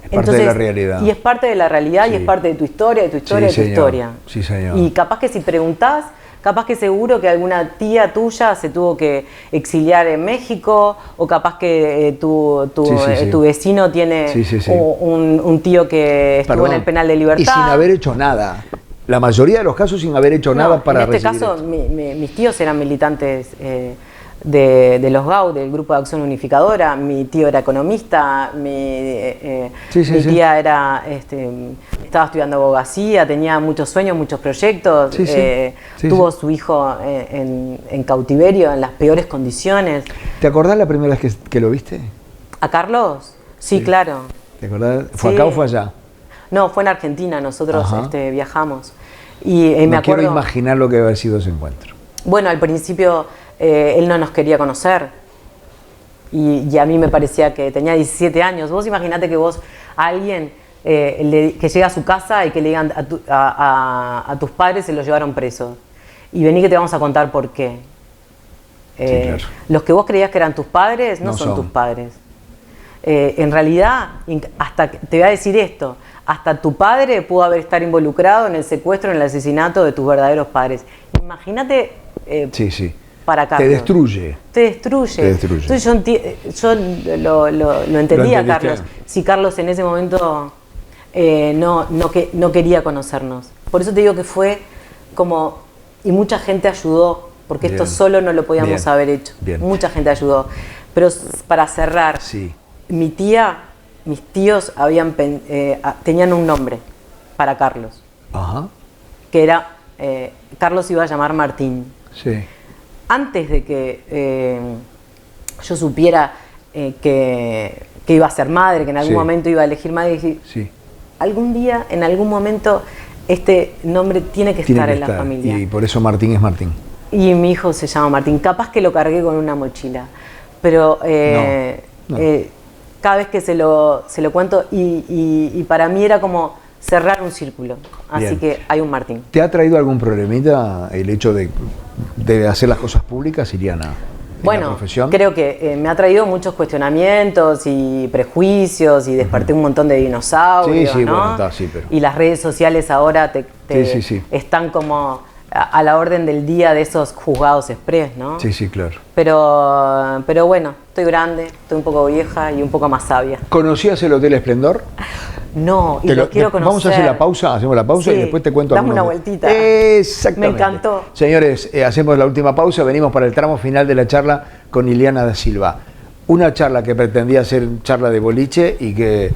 Es parte de la realidad. Y es parte de la realidad y es parte de tu historia, de tu historia, de tu historia. Sí, señor. Y capaz que si preguntás, capaz que seguro que alguna tía tuya se tuvo que exiliar en México, o capaz que tu vecino tiene un tío que estuvo en el penal de libertad. Y sin haber hecho nada. la mayoría de los casos sin haber hecho No, nada para en este recibir caso, esto. mis tíos eran militantes de los GAU, del Grupo de Acción Unificadora. Mi tío era economista, mi Sí. tía era, estaba estudiando abogacía, tenía muchos sueños, muchos proyectos. Sí. Tuvo su hijo en cautiverio, en las peores condiciones. ¿Te acordás la primera vez que lo viste? ¿A Carlos? Sí, claro. ¿Te acordás? ¿Fue Sí. acá o fue allá? No, fue en Argentina, nosotros Ajá. viajamos. Y me No quiero acuerdo, imaginar lo que debe haber sido ese encuentro. bueno, al principio él no nos quería conocer y a mí me parecía que tenía 17 años. Vos imaginate que vos a alguien que llega a su casa y que le digan a tus padres se los llevaron presos y vení que te vamos a contar por qué. Claro. Los que vos creías que eran tus padres no son tus padres. En realidad, hasta te voy a decir esto, hasta tu padre pudo estar involucrado en el secuestro, en el asesinato de tus verdaderos padres. Imagínate Sí. para Carlos. Te destruye. Te destruye. Te destruye. Entonces yo lo entendía, entendiste. Carlos. Si Carlos en ese momento no quería conocernos. Por eso te digo que fue como... Y mucha gente ayudó, porque Bien. esto solo no lo podíamos Bien. haber hecho. Bien. Mucha gente ayudó. Pero para cerrar, Sí. mis tíos tenían un nombre para Carlos, Ajá. que era, Carlos iba a llamar Martín. Sí. Antes de que yo supiera que iba a ser madre, que en algún Sí. momento iba a elegir madre, dije, Sí. algún día, en algún momento, este nombre tiene que Tiene estar que en la estar. familia. Y por eso Martín es Martín. Y mi hijo se llama Martín. Capaz que lo cargué con una mochila, pero No. cada vez que se lo cuento, y para mí era como cerrar un círculo. Así Bien. que hay un Martín. ¿Te ha traído algún problemita el hecho de hacer las cosas públicas, Iliana? En la Bueno, profesión? creo que me ha traído muchos cuestionamientos y prejuicios y desperté un montón de dinosaurios, Sí, ¿no? bueno, está, sí, pero- Y las redes sociales ahora Sí. están como a la orden del día de esos juzgados express, ¿no? Sí, claro. Pero bueno, estoy grande, estoy un poco vieja y un poco más sabia. ¿Conocías el Hotel Esplendor? No, y lo quiero conocer. Vamos a hacer la pausa, hacemos la pausa Sí, y después te cuento dame algunos una de- vueltita. Exactamente. Me encantó. Señores, hacemos la última pausa, venimos para el tramo final de la charla con Iliana da Silva. Una charla que pretendía ser charla de boliche y que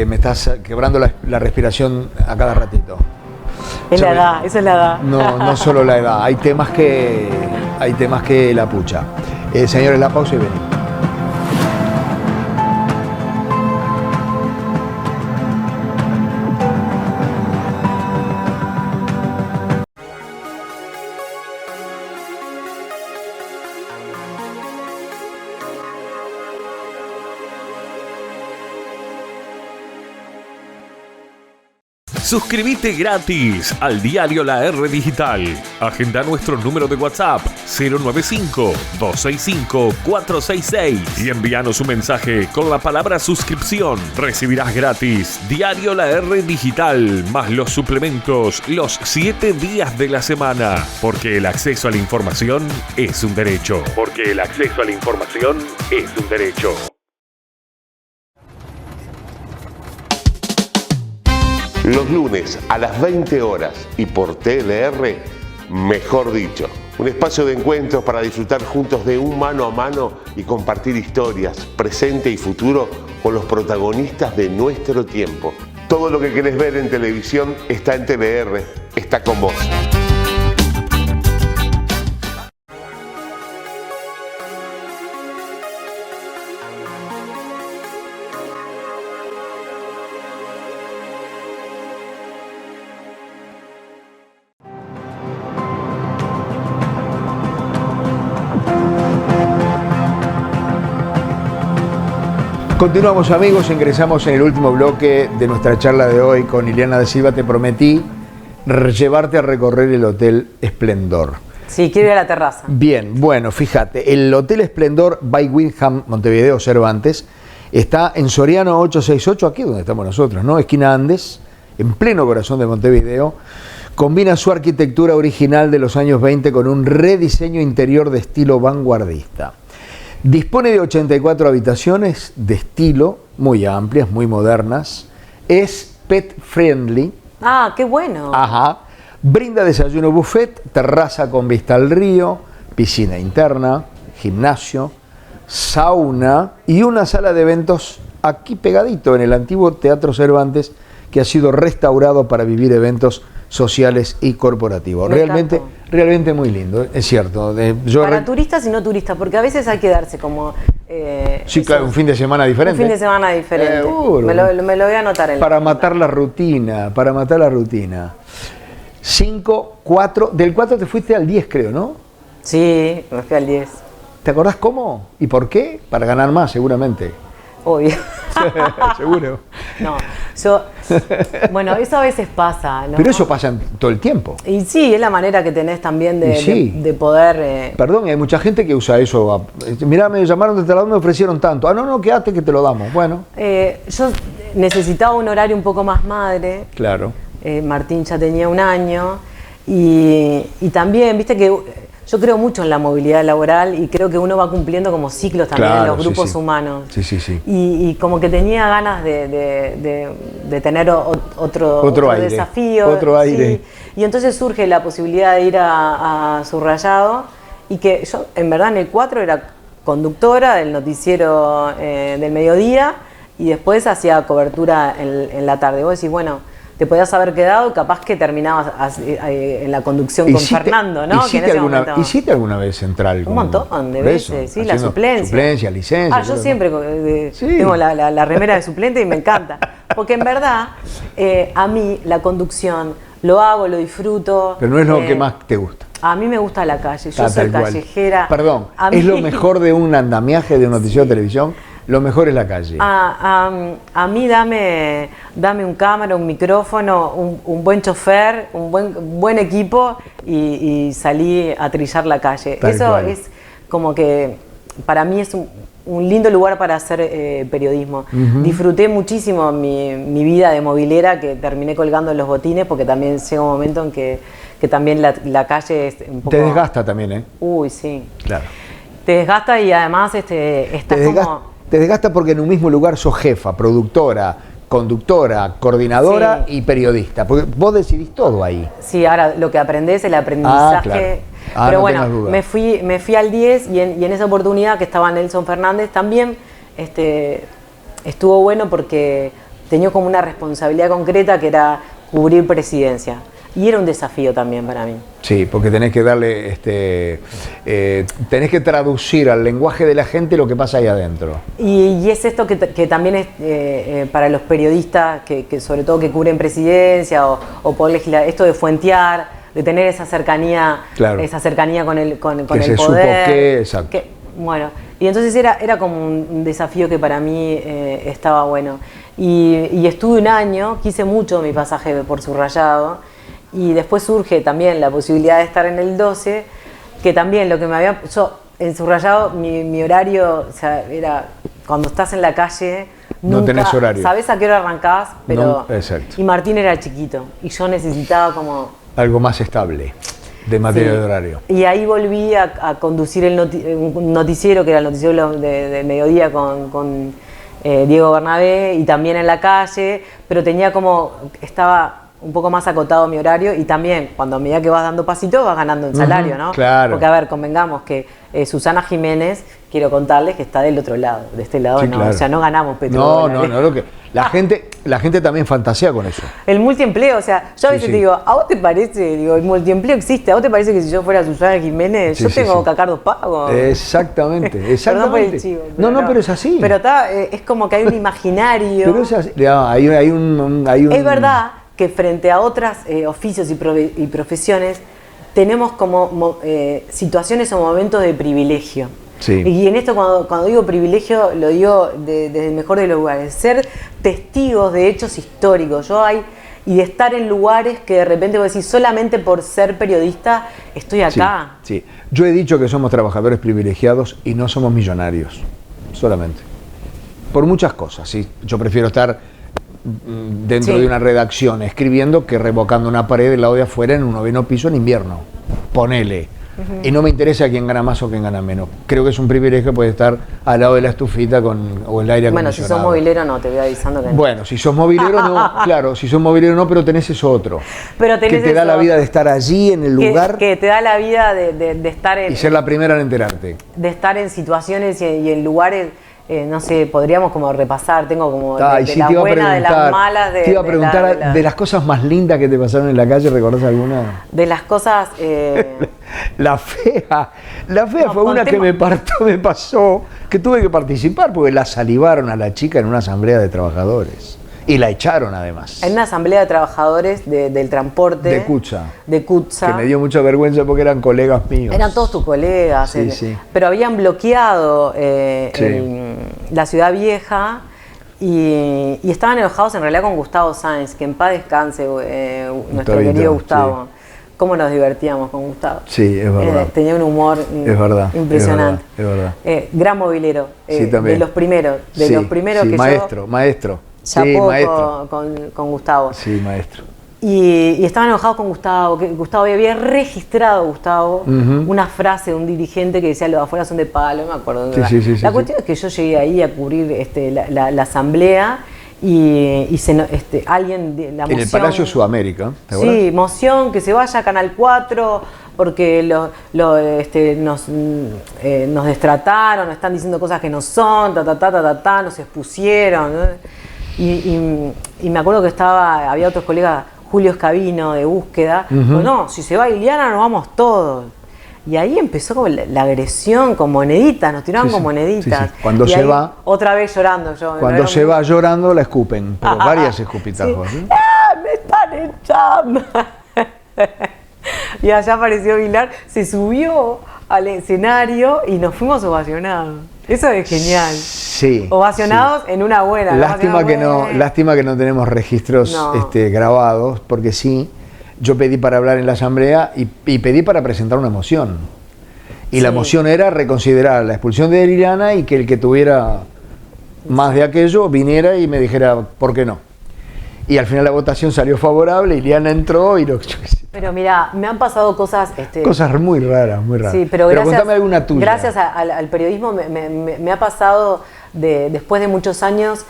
me estás quebrando la respiración a cada ratito. Es la edad, esa es la edad. No solo la edad, hay temas que la pucha. Señores, la pausa y venimos. Suscríbete gratis al diario La R Digital. Agenda nuestro número de WhatsApp 095-265-466 y envíanos un mensaje con la palabra suscripción. Recibirás gratis diario La R Digital más los suplementos los 7 días de la semana. Porque el acceso a la información es un derecho. Porque el acceso a la información es un derecho. Los lunes a las 20 horas y por TLR, mejor dicho. Un espacio de encuentros para disfrutar juntos de un mano a mano y compartir historias, presente y futuro, con los protagonistas de nuestro tiempo. Todo lo que querés ver en televisión está en TLR, está con vos. Continuamos, amigos, ingresamos en el último bloque de nuestra charla de hoy con Iliana da Silva. Te prometí llevarte a recorrer el Hotel Esplendor. Sí, quiero ir a la terraza. Bien, bueno, fíjate, el Hotel Esplendor by Wyndham Montevideo Cervantes está en Soriano 868, aquí donde estamos nosotros, ¿no? Esquina Andes, en pleno corazón de Montevideo. Combina su arquitectura original de los años 20 con un rediseño interior de estilo vanguardista. Dispone de 84 habitaciones de estilo, muy amplias, muy modernas. Es pet friendly, Ah, qué bueno. Ajá. Brinda desayuno buffet, terraza con vista al río, piscina interna, gimnasio, sauna y una sala de eventos aquí pegadito en el antiguo Teatro Cervantes, que ha sido restaurado para vivir eventos sociales y corporativos. Realmente muy lindo, es cierto. Para turistas y no turistas, porque a veces hay que darse como... sí, claro, un fin de semana diferente. Un fin de semana diferente. Me lo voy a anotar en para matar la rutina, para matar la rutina. 5, 4, del 4 te fuiste al 10 creo, ¿no? Sí, me fui al 10. ¿Te acordás cómo? ¿Y por qué? Para ganar más, seguramente. Obvio. Seguro. No, bueno, eso a veces pasa, ¿no? Pero eso pasa todo el tiempo. Y sí, es la manera que tenés también de poder... Perdón, hay mucha gente que usa eso. Mirá, me llamaron de Taladón, me ofrecieron tanto. Ah, no, quédate que te lo damos. Bueno. Yo necesitaba un horario un poco más madre. Claro. Martín ya tenía 1 año. Y también, viste que... Yo creo mucho en la movilidad laboral y creo que uno va cumpliendo como ciclos también en los grupos humanos. Sí. Y como que tenía ganas de tener otro aire, desafío. Otro aire. Sí. Y entonces surge la posibilidad de ir a Subrayado y que yo en verdad en el 4 era conductora del noticiero del mediodía y después hacía cobertura en la tarde. Vos decís, bueno... Te podías haber quedado, capaz que terminabas en la conducción con Fernando, ¿no? ¿Hiciste alguna vez central? Un montón de veces, sí, la suplencia. Suplencia, licencia. Yo siempre tengo la remera de suplente y me encanta. Porque en verdad, a mí la conducción lo hago, lo disfruto. Pero no es lo que más te gusta. A mí me gusta la calle, yo soy callejera. Perdón, ¿es lo mejor de un andamiaje de un noticiero de televisión? Lo mejor es la calle. A mí dame un cámara, un micrófono, un buen chofer, un buen equipo y salí a trillar la calle. Eso es como que para mí es un lindo lugar para hacer periodismo. Disfruté muchísimo mi vida de movilera, que terminé colgando en los botines, porque también llega un momento en que también la calle es un poco... Te desgasta también, ¿eh? Uy, sí. Claro. Te desgasta y además estás como... Te desgasta porque en un mismo lugar sos jefa, productora, conductora, coordinadora y periodista. Porque vos decidís todo ahí. Sí, ahora lo que aprendés, el aprendizaje. Claro. Pero bueno, me fui al 10 y en esa oportunidad que estaba Nelson Fernández también estuvo bueno porque tenía como una responsabilidad concreta que era cubrir presidencia. Y era un desafío también para mí. Sí, porque tenés que darle, tenés que traducir al lenguaje de la gente lo que pasa ahí adentro. Y es esto que también es para los periodistas, que sobre todo que cubren presidencia o poder legislar, esto de fuentear, de tener esa cercanía, con el que se poder. Supo qué, exacto. Bueno, y entonces era como un desafío que para mí estaba bueno. Y estuve 1 año, quise mucho mi pasaje por Subrayado. Y después surge también la posibilidad de estar en el 12, que también lo que me había... Yo, en Subrayado, mi horario, o sea, era cuando estás en la calle... No tenés horario. Sabés a qué hora arrancás, pero... No, exacto. Y Martín era chiquito, y yo necesitaba como... Algo más estable, de materia de horario. Y ahí volví a conducir un noticiero, que era el noticiero de mediodía con Diego Bernabé, y también en la calle, pero tenía como... Estaba... un poco más acotado mi horario y también cuando a medida que vas dando pasitos vas ganando en salario, ¿no? Claro. Porque a ver, convengamos que Susana Jiménez, quiero contarles que está del otro lado, de este lado sí, no, claro. o sea, no ganamos petrodólares. No, lo que la gente también fantasea con eso. El multiempleo, o sea, yo a veces te digo, ¿a vos te parece? Digo, el multiempleo existe, ¿a vos te parece que si yo fuera Susana Jiménez, yo tengo que sacar 2 pagos? Exactamente. Perdón por el chivo. Pero es así. Pero es como que hay un imaginario. Pero es así. Hay un... Es verdad que frente a otros oficios y profesiones tenemos como situaciones o momentos de privilegio. Sí. Y en esto cuando digo privilegio lo digo desde el mejor de los lugares, ser testigos de hechos históricos. Y de estar en lugares que de repente vos decís, solamente por ser periodista estoy acá. Sí. Yo he dicho que somos trabajadores privilegiados y no somos millonarios, solamente. Por muchas cosas, ¿sí? Yo prefiero estar dentro de una redacción escribiendo que revocando una pared del lado de afuera en un 9º piso en invierno. Ponele. Y no me interesa quién gana más o quién gana menos. Creo que es un privilegio poder estar al lado de la estufita o el aire acondicionado. Bueno, si sos movilero no, te voy avisando que no. Bueno, si sos movilero no, claro, si sos movilero no, pero tenés eso otro. Pero tenés que te da eso, la vida de estar allí en el lugar que te da la vida de estar y ser la primera en enterarte. De estar en situaciones y en lugares, no sé, podríamos como repasar, tengo como de sí, las buenas, de las malas, te iba a preguntar de las cosas más lindas que te pasaron en la calle, ¿recordás alguna? De las cosas... La fea No, fue una que me pasó, que tuve que participar porque la salivaron a la chica en una asamblea de trabajadores y la echaron además. En una asamblea de trabajadores del transporte. De Cutsa. De Cutsa. Que me dio mucha vergüenza porque eran colegas míos. Eran todos tus colegas. Sí, sí. Pero habían bloqueado Sí. la Ciudad Vieja y estaban enojados en realidad con Gustavo Sáenz, que en paz descanse nuestro Gustavito, querido Gustavo. sí. ¿Cómo nos divertíamos con Gustavo? Sí, es verdad. Tenía un humor Es verdad, impresionante. es verdad. Gran movilero. Sí, también. De los primeros. De Sí, los primeros sí, que maestro. chapó Sí, maestro. con Gustavo. Sí, maestro. Y estaban enojados con Gustavo, que Gustavo había registrado, una frase de un dirigente que decía: los de afuera son de palo, no me acuerdo. Sí, La cuestión es que yo llegué ahí a cubrir la asamblea y alguien de la moción... En el Palacio Sudamérica, ¿te acuerdas? Sí, moción, que se vaya a Canal 4 porque nos destrataron, nos están diciendo cosas que no son, nos expusieron, ¿no? Y me acuerdo que había otros colegas, Julio Escabino de Búsqueda, pues no, si se va Iliana nos vamos todos. Y ahí empezó como la agresión con moneditas, nos tiraban con moneditas. Sí. Cuando y se ahí, va... Otra vez llorando yo. Cuando se va llorando la escupen, pero varias escupitajos. Sí. ¡Ah, me están echando! Y allá apareció Vilar, se subió al escenario y nos fuimos ovacionados. Eso es genial. Sí. Ovacionados en una buena. Lástima que no tenemos registros grabados, porque sí, yo pedí para hablar en la asamblea y pedí para presentar una moción. Y la moción era reconsiderar la expulsión de Liliana y que el que tuviera más de aquello viniera y me dijera por qué no. Y al final la votación salió favorable, Liliana entró y lo... Pero mira, me han pasado cosas... Cosas muy raras, muy raras. Sí, pero gracias, contame alguna tuya. Gracias al periodismo me ha pasado, después de muchos años,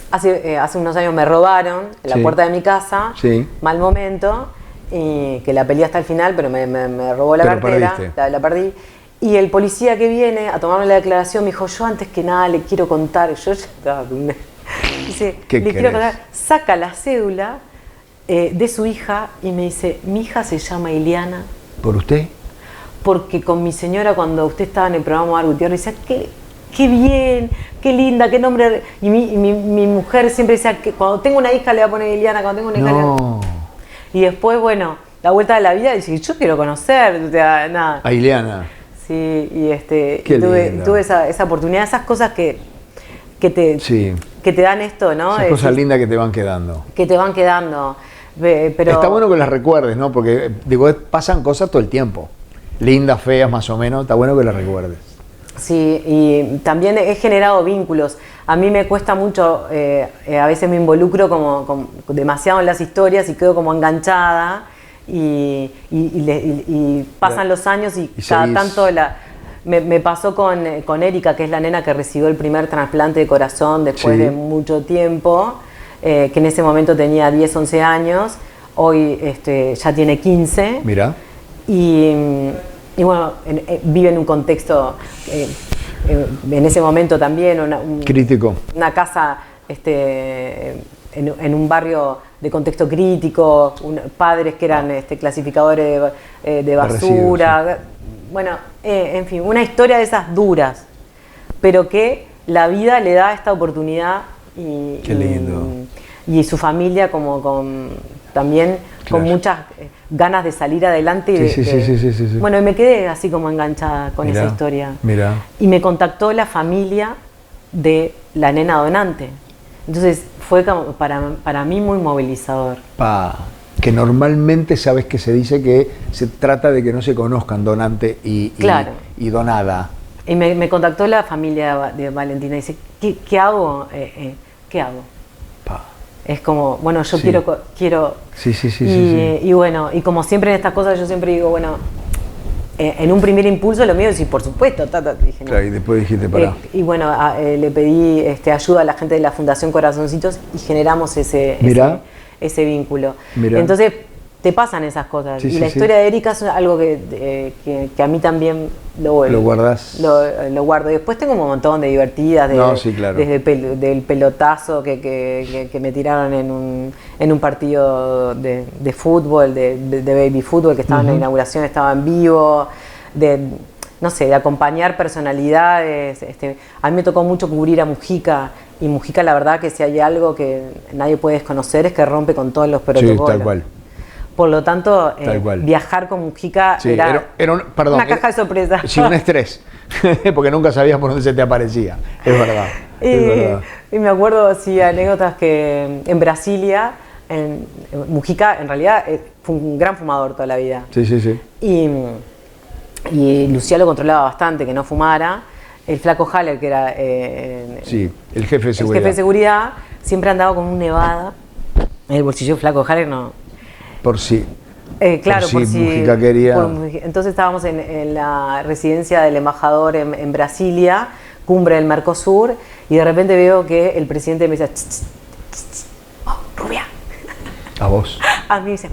hace unos años me robaron en la puerta de mi casa, mal momento, y que la peleé hasta el final, pero me robó la cartera, la perdí. Y el policía que viene a tomarme la declaración me dijo: yo antes que nada le quiero contar, yo ya estaba... Dice, le quiero contar, saca la cédula de su hija y me dice: mi hija se llama Iliana. ¿Por usted? Porque con mi señora, cuando usted estaba en el programa Mar Gutiérrez, decía: qué bien, qué linda, qué nombre. Y mi mujer siempre decía que cuando tengo una hija le voy a poner Iliana, cuando tengo una hija le voy a poner... Y después, bueno, la vuelta de la vida, dice: yo quiero conocer, o sea, nada. A Iliana. Sí, y tuve esa oportunidad, esas cosas que te dan esto, ¿no? Esas cosas lindas que te van quedando. Que te van quedando. Pero... Está bueno que las recuerdes, ¿no? Porque, digo, pasan cosas todo el tiempo. Lindas, feas, más o menos. Está bueno que las recuerdes. Sí, y también he generado vínculos. A mí me cuesta mucho, a veces me involucro como demasiado en las historias y quedo como enganchada. Y pasan los años y cada seguís. tanto me pasó con Erika, que es la nena que recibió el primer trasplante de corazón después de mucho tiempo, que en ese momento tenía 10, 11 años, hoy ya tiene 15. Mira. Y bueno, vive en un contexto, en ese momento también, crítico. Una casa en un barrio de contexto crítico, padres que eran clasificadores de basura. Residuos, sí. Bueno, en fin, una historia de esas duras, pero que la vida le da esta oportunidad Qué lindo. Y su familia también con muchas ganas de salir adelante. Sí. Bueno, y me quedé así como enganchada con esa historia. Mira. Y me contactó la familia de la nena donante. Entonces fue como para mí muy movilizador. Que normalmente sabes que se dice que se trata de que no se conozcan donante y donada. Y me contactó la familia de Valentina y dice: ¿qué hago? ¿Qué hago? Es como, bueno, yo quiero... Sí. Y bueno, y como siempre en estas cosas yo siempre digo, bueno, en un primer impulso lo mío es decir, por supuesto, dije, no. Claro, y después dijiste, pará. Y bueno, le pedí ayuda a la gente de la Fundación Corazoncitos y generamos ese vínculo. Mirá. Entonces, te pasan esas cosas. Sí, y sí, la sí. historia de Erika es algo que a mí también ¿Lo guardás? Lo guardo. Y después tengo un montón de divertidas, Sí, claro. desde del pelotazo que me tiraron en un partido de fútbol, de baby fútbol, que estaba en la inauguración, estaba en vivo, no sé, de acompañar personalidades. A mí me tocó mucho cubrir a Mujica, y Mujica, la verdad que si hay algo que nadie puede desconocer es que rompe con todos los protocolos. Sí, tal cual. Por lo tanto, Tal cual. viajar con Mujica Sí, era una caja de sorpresa. Sí, un estrés, porque nunca sabías por dónde se te aparecía, es verdad. Es verdad. Y me acuerdo, anécdotas que en Brasilia, Mujica en realidad fue un gran fumador toda la vida. Sí, sí, sí. Y Lucía lo controlaba bastante, que no fumara. El flaco Haller, que era Sí, el jefe de el seguridad. jefe de seguridad, siempre andaba con un Nevada. En el bolsillo flaco Haller no. Por sí. Claro, por si Mujica quería. Entonces estábamos en la residencia del embajador en Brasilia, cumbre del Mercosur, y de repente veo que el presidente me dice, oh, rubia. A vos. A mí me dice,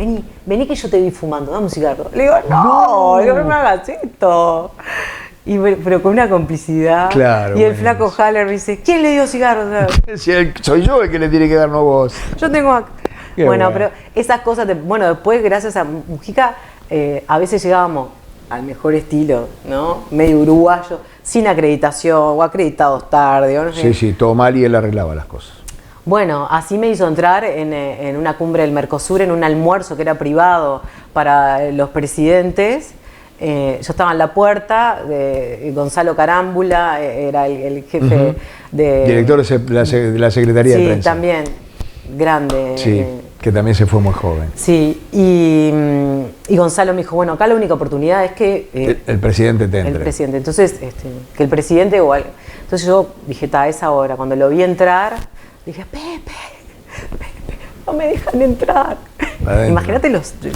vení que yo te vi fumando, dame un cigarro. Le digo, no, no me hagas esto. Pero con una complicidad. Claro, y el flaco Haller me dice, ¿quién le dio cigarros? Si soy yo el que le tiene que dar, no vos. Yo tengo acá. Qué Bueno, bueno. pero esas cosas, después gracias a Mujica, a veces llegábamos al mejor estilo, ¿no? Medio uruguayo, sin acreditación, o acreditados tarde, o no sé. Sí, sí, todo mal y él arreglaba las cosas. Bueno, así me hizo entrar en una cumbre del Mercosur, en un almuerzo que era privado para los presidentes. Yo estaba en la puerta, Gonzalo Carámbula era el jefe de... Director de la Secretaría de Sí, Prensa. también, grande. Sí, que también se fue muy joven. Sí, y Gonzalo me dijo, bueno, acá la única oportunidad es que... El presidente te el entre. presidente. Entonces, que el presidente o algo. Entonces yo dije, a esa hora, cuando lo vi entrar, dije, Pepe, no me dejan entrar. Adentro. Imagínate los de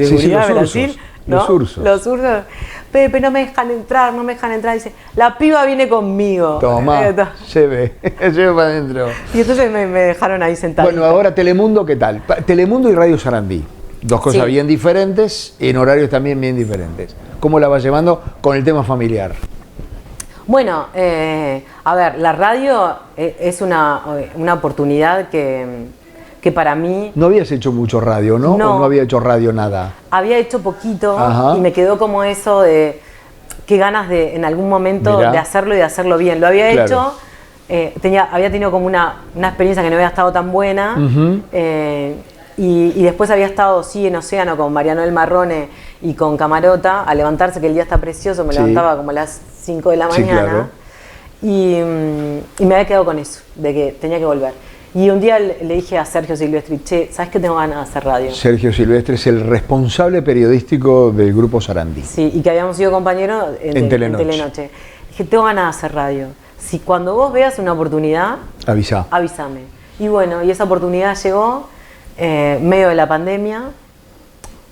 Sí, seguridad de los Brasil. ursos, ¿no? los ursos. Los ursos. Pepe, no me dejan entrar, no me dejan entrar. Dice, la piba viene conmigo. Toma, lleve para adentro. Y entonces me dejaron ahí sentado. Bueno, ahora Telemundo, ¿qué tal? Telemundo y Radio Sarandí. Dos cosas Sí. bien diferentes, en horarios también bien diferentes. ¿Cómo la vas llevando con el tema familiar? Bueno, a ver, la radio es una oportunidad que para mí No habías hecho mucho radio, ¿no? No. ¿O no había hecho radio nada? había hecho poquito. Ajá. Y me quedó como eso de qué ganas de en algún momento Mirá. de hacerlo y de hacerlo bien. Lo había Claro. hecho, había tenido como una experiencia que no había estado tan buena. Ujú. Y después había estado, sí, en Océano con Mariano El Marrone y con Camarota, a levantarse, que el día está precioso, me Sí. levantaba como a las 5 de la Sí, mañana. claro. Y me había quedado con eso, de que tenía que volver. Y un día le dije a Sergio Silvestri, che, ¿sabes que tengo ganas de hacer radio? Sergio Silvestre es el responsable periodístico del grupo Sarandí. Sí, y que habíamos sido compañeros En Telenoche. Dije, tengo ganas de hacer radio. Si cuando vos veas una oportunidad, Avisa. avísame. Y bueno, y esa oportunidad llegó medio de la pandemia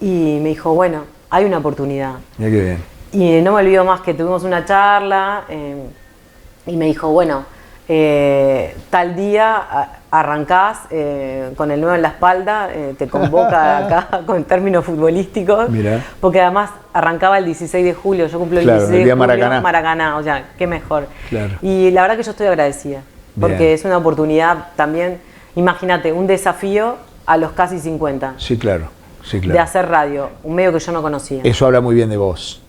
y me dijo, bueno, hay una oportunidad. Mira qué bien. Y no me olvido más que tuvimos una charla y me dijo, bueno, tal día arrancás con el 9 en la espalda, te convoca acá con términos futbolísticos, Mirá. porque además arrancaba el 16 de julio, yo cumplo el Claro, 16 el día de julio, Maracaná. o sea, qué mejor. Claro. Y la verdad que yo estoy agradecida, porque Bien. es una oportunidad también, imagínate, un desafío a los casi 50, Sí, claro. Sí, de claro. hacer radio, un medio que yo no conocía. Eso habla muy bien de vos,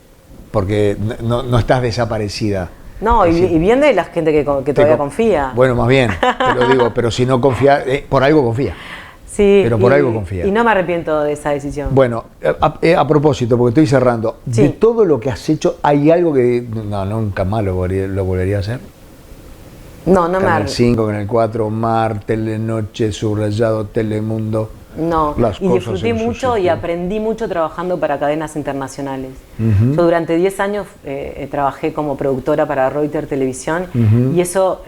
porque no estás desaparecida. No, Es decir, y bien de la gente que todavía confía. Bueno, más bien, te lo digo, pero si no confía, por algo confía. Sí, pero por algo confía. Y no me arrepiento de esa decisión. Bueno, a propósito, porque estoy cerrando, Sí. de todo lo que has hecho, ¿hay algo que no, nunca más lo volvería a hacer? No me Canal arrepiento. 5, Canal 4, Mar, Telenoche, Subrayado, Telemundo. No, Las y cosas disfruté en su mucho y sitio. aprendí mucho trabajando para cadenas internacionales. Ujú. Yo durante 10 años trabajé como productora para Reuters Televisión Ujú. y eso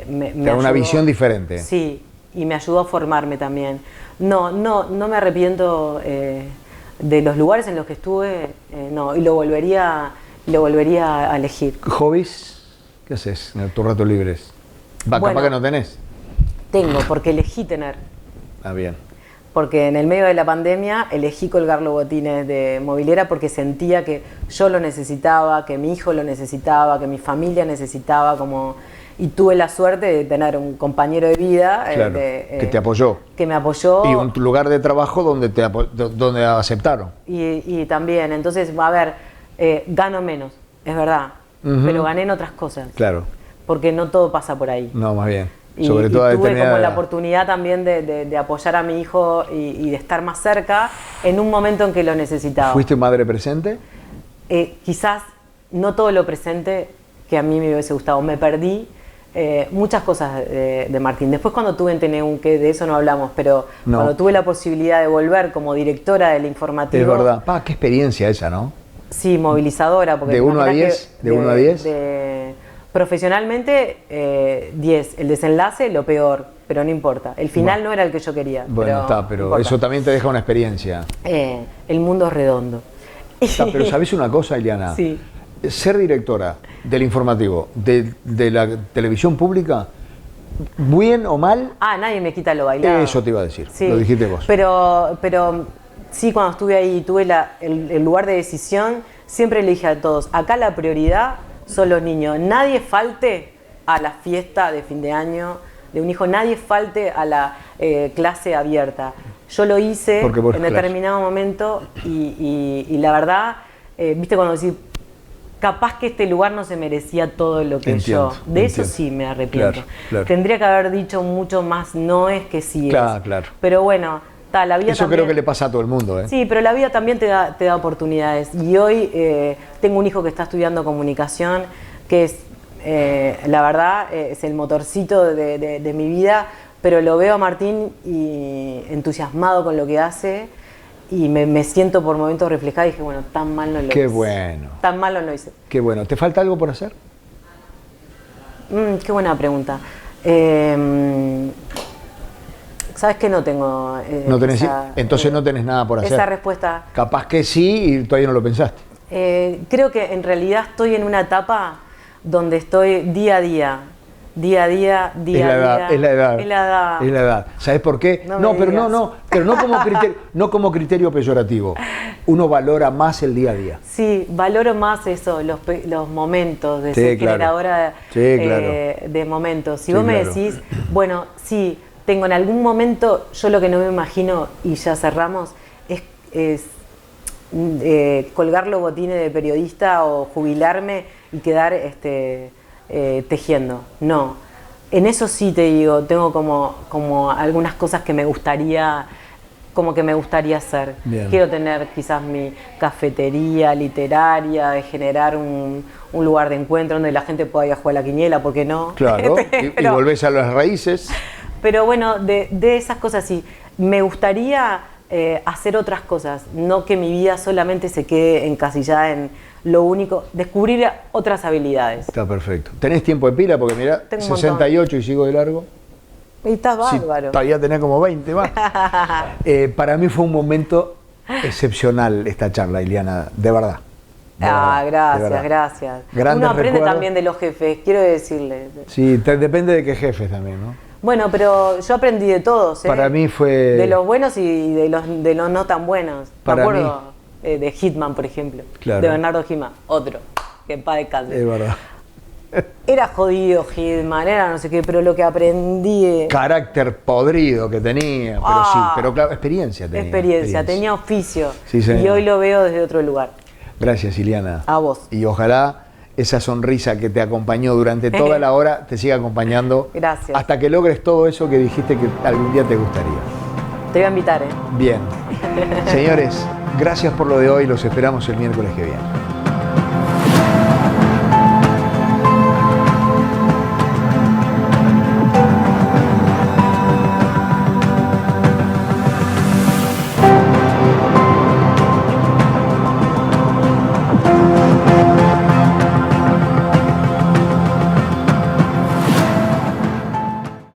me Te da una ayudó. visión diferente. Sí, y me ayudó a formarme también. No me arrepiento de los lugares en los que estuve, no, y lo volvería a elegir. ¿Hobbies? ¿Qué haces en tus ratos libres? Bueno, capaz que no tenés. Tengo, porque elegí tener. Ah, bien. Porque en el medio de la pandemia elegí colgar los botines de mobiliera porque sentía que yo lo necesitaba, que mi hijo lo necesitaba, que mi familia necesitaba, y tuve la suerte de tener un compañero de vida Claro, que te apoyó. Que me apoyó. Y un lugar de trabajo donde donde aceptaron. Y también, entonces, a ver, gano menos, es verdad, pero gané en otras cosas. Claro. Porque no todo pasa por ahí. No, más bien. Y, Sobre todo y tuve como la edad. oportunidad también de apoyar a mi hijo y de estar más cerca en un momento en que lo necesitaba. ¿Fuiste madre presente? Quizás no todo lo presente que a mí me hubiese gustado. Me perdí muchas cosas de Martín. Después cuando tuve en TNU, que de eso no hablamos, pero No. cuando tuve la posibilidad de volver como directora del informativo. Es verdad. Qué experiencia esa, ¿no? Sí, movilizadora. Porque ¿De 1 a imaginás 10? que ¿De 1 a 10? Profesionalmente, 10. El desenlace, lo peor, pero no importa. El final no era el que yo quería. Bueno, pero no importa. eso también te deja una experiencia. El mundo es redondo. Pero ¿sabés una cosa, Ileana? Sí. Ser directora del informativo, de la televisión pública, bien o mal, Nadie me quita lo bailado. eso te iba a decir. Sí. Lo dijiste vos. Pero sí, cuando estuve ahí y tuve el lugar de decisión, siempre le dije a todos, acá la prioridad son los niños. Nadie falte a la fiesta de fin de año de un hijo, nadie falte a la clase abierta. Yo lo hice en determinado momento y la verdad, viste cuando decís, capaz que este lugar no se merecía todo lo que yo. De eso sí me arrepiento. Claro. Tendría que haber dicho mucho más, no es que sí es. Claro. Pero bueno, la vida eso también, creo que le pasa a todo el mundo, ¿eh? Sí, pero la vida también te da oportunidades. Y hoy tengo un hijo que está estudiando comunicación, que es, la verdad, es el motorcito de mi vida, pero lo veo a Martín y entusiasmado con lo que hace y me siento por momentos reflejada y dije, bueno, tan mal no lo hice. Qué bueno. Tan mal no lo hice. Qué bueno. ¿Te falta algo por hacer? Qué buena pregunta. ¿Sabes qué? No tengo No tenés, entonces no tenés nada por hacer. Esa respuesta. Capaz que sí y todavía no lo pensaste. Creo que en realidad estoy en una etapa donde estoy día a día. Día a día, día a día. Es la edad. Es la edad. Es la edad. ¿Sabes por qué? Pero no como criterio peyorativo. Uno valora más el día a día. Sí, valoro más eso, los momentos, de ser generadora de momentos. Si vos me decís, bueno, sí, tengo en algún momento, yo lo que no me imagino, y ya cerramos, es colgar los botines de periodista o jubilarme y quedar tejiendo. No. En eso sí te digo, tengo como algunas cosas que me gustaría hacer. Bien. Quiero tener quizás mi cafetería literaria, de generar un lugar de encuentro donde la gente pueda ir a jugar a la quiniela, ¿por qué no? Claro, y volvés a las raíces. Pero bueno, de esas cosas sí. Me gustaría hacer otras cosas, no que mi vida solamente se quede encasillada en lo único, descubrir otras habilidades. Está perfecto. ¿Tenés tiempo de pila? Porque mirá, 68 y sigo de largo. Y estás bárbaro. Sí, todavía tenés como 20 más. Para mí fue un momento excepcional esta charla, Ileana, de verdad. Gracias. Grandes Uno aprende recuerdos. También de los jefes, quiero decirle. Sí, depende de qué jefes también, ¿no? Bueno, pero yo aprendí de todos, ¿eh? Para mí fue... De los buenos y de los no tan buenos. Para Me acuerdo de Hitman, por ejemplo. Claro. De Bernardo Hitman, otro. Que en paz descanse. Es verdad. Era jodido Hitman, era no sé qué, pero lo que aprendí... Carácter podrido que tenía, pero claro, experiencia tenía. Experiencia, tenía oficio. Sí, señor. Y hoy lo veo desde otro lugar. Gracias, Ileana. A vos. Y ojalá esa sonrisa que te acompañó durante toda la hora te siga acompañando. Gracias. Hasta que logres todo eso que dijiste que algún día te gustaría. Te voy a invitar, ¿eh? Bien. Señores, gracias por lo de hoy. Los esperamos el miércoles que viene.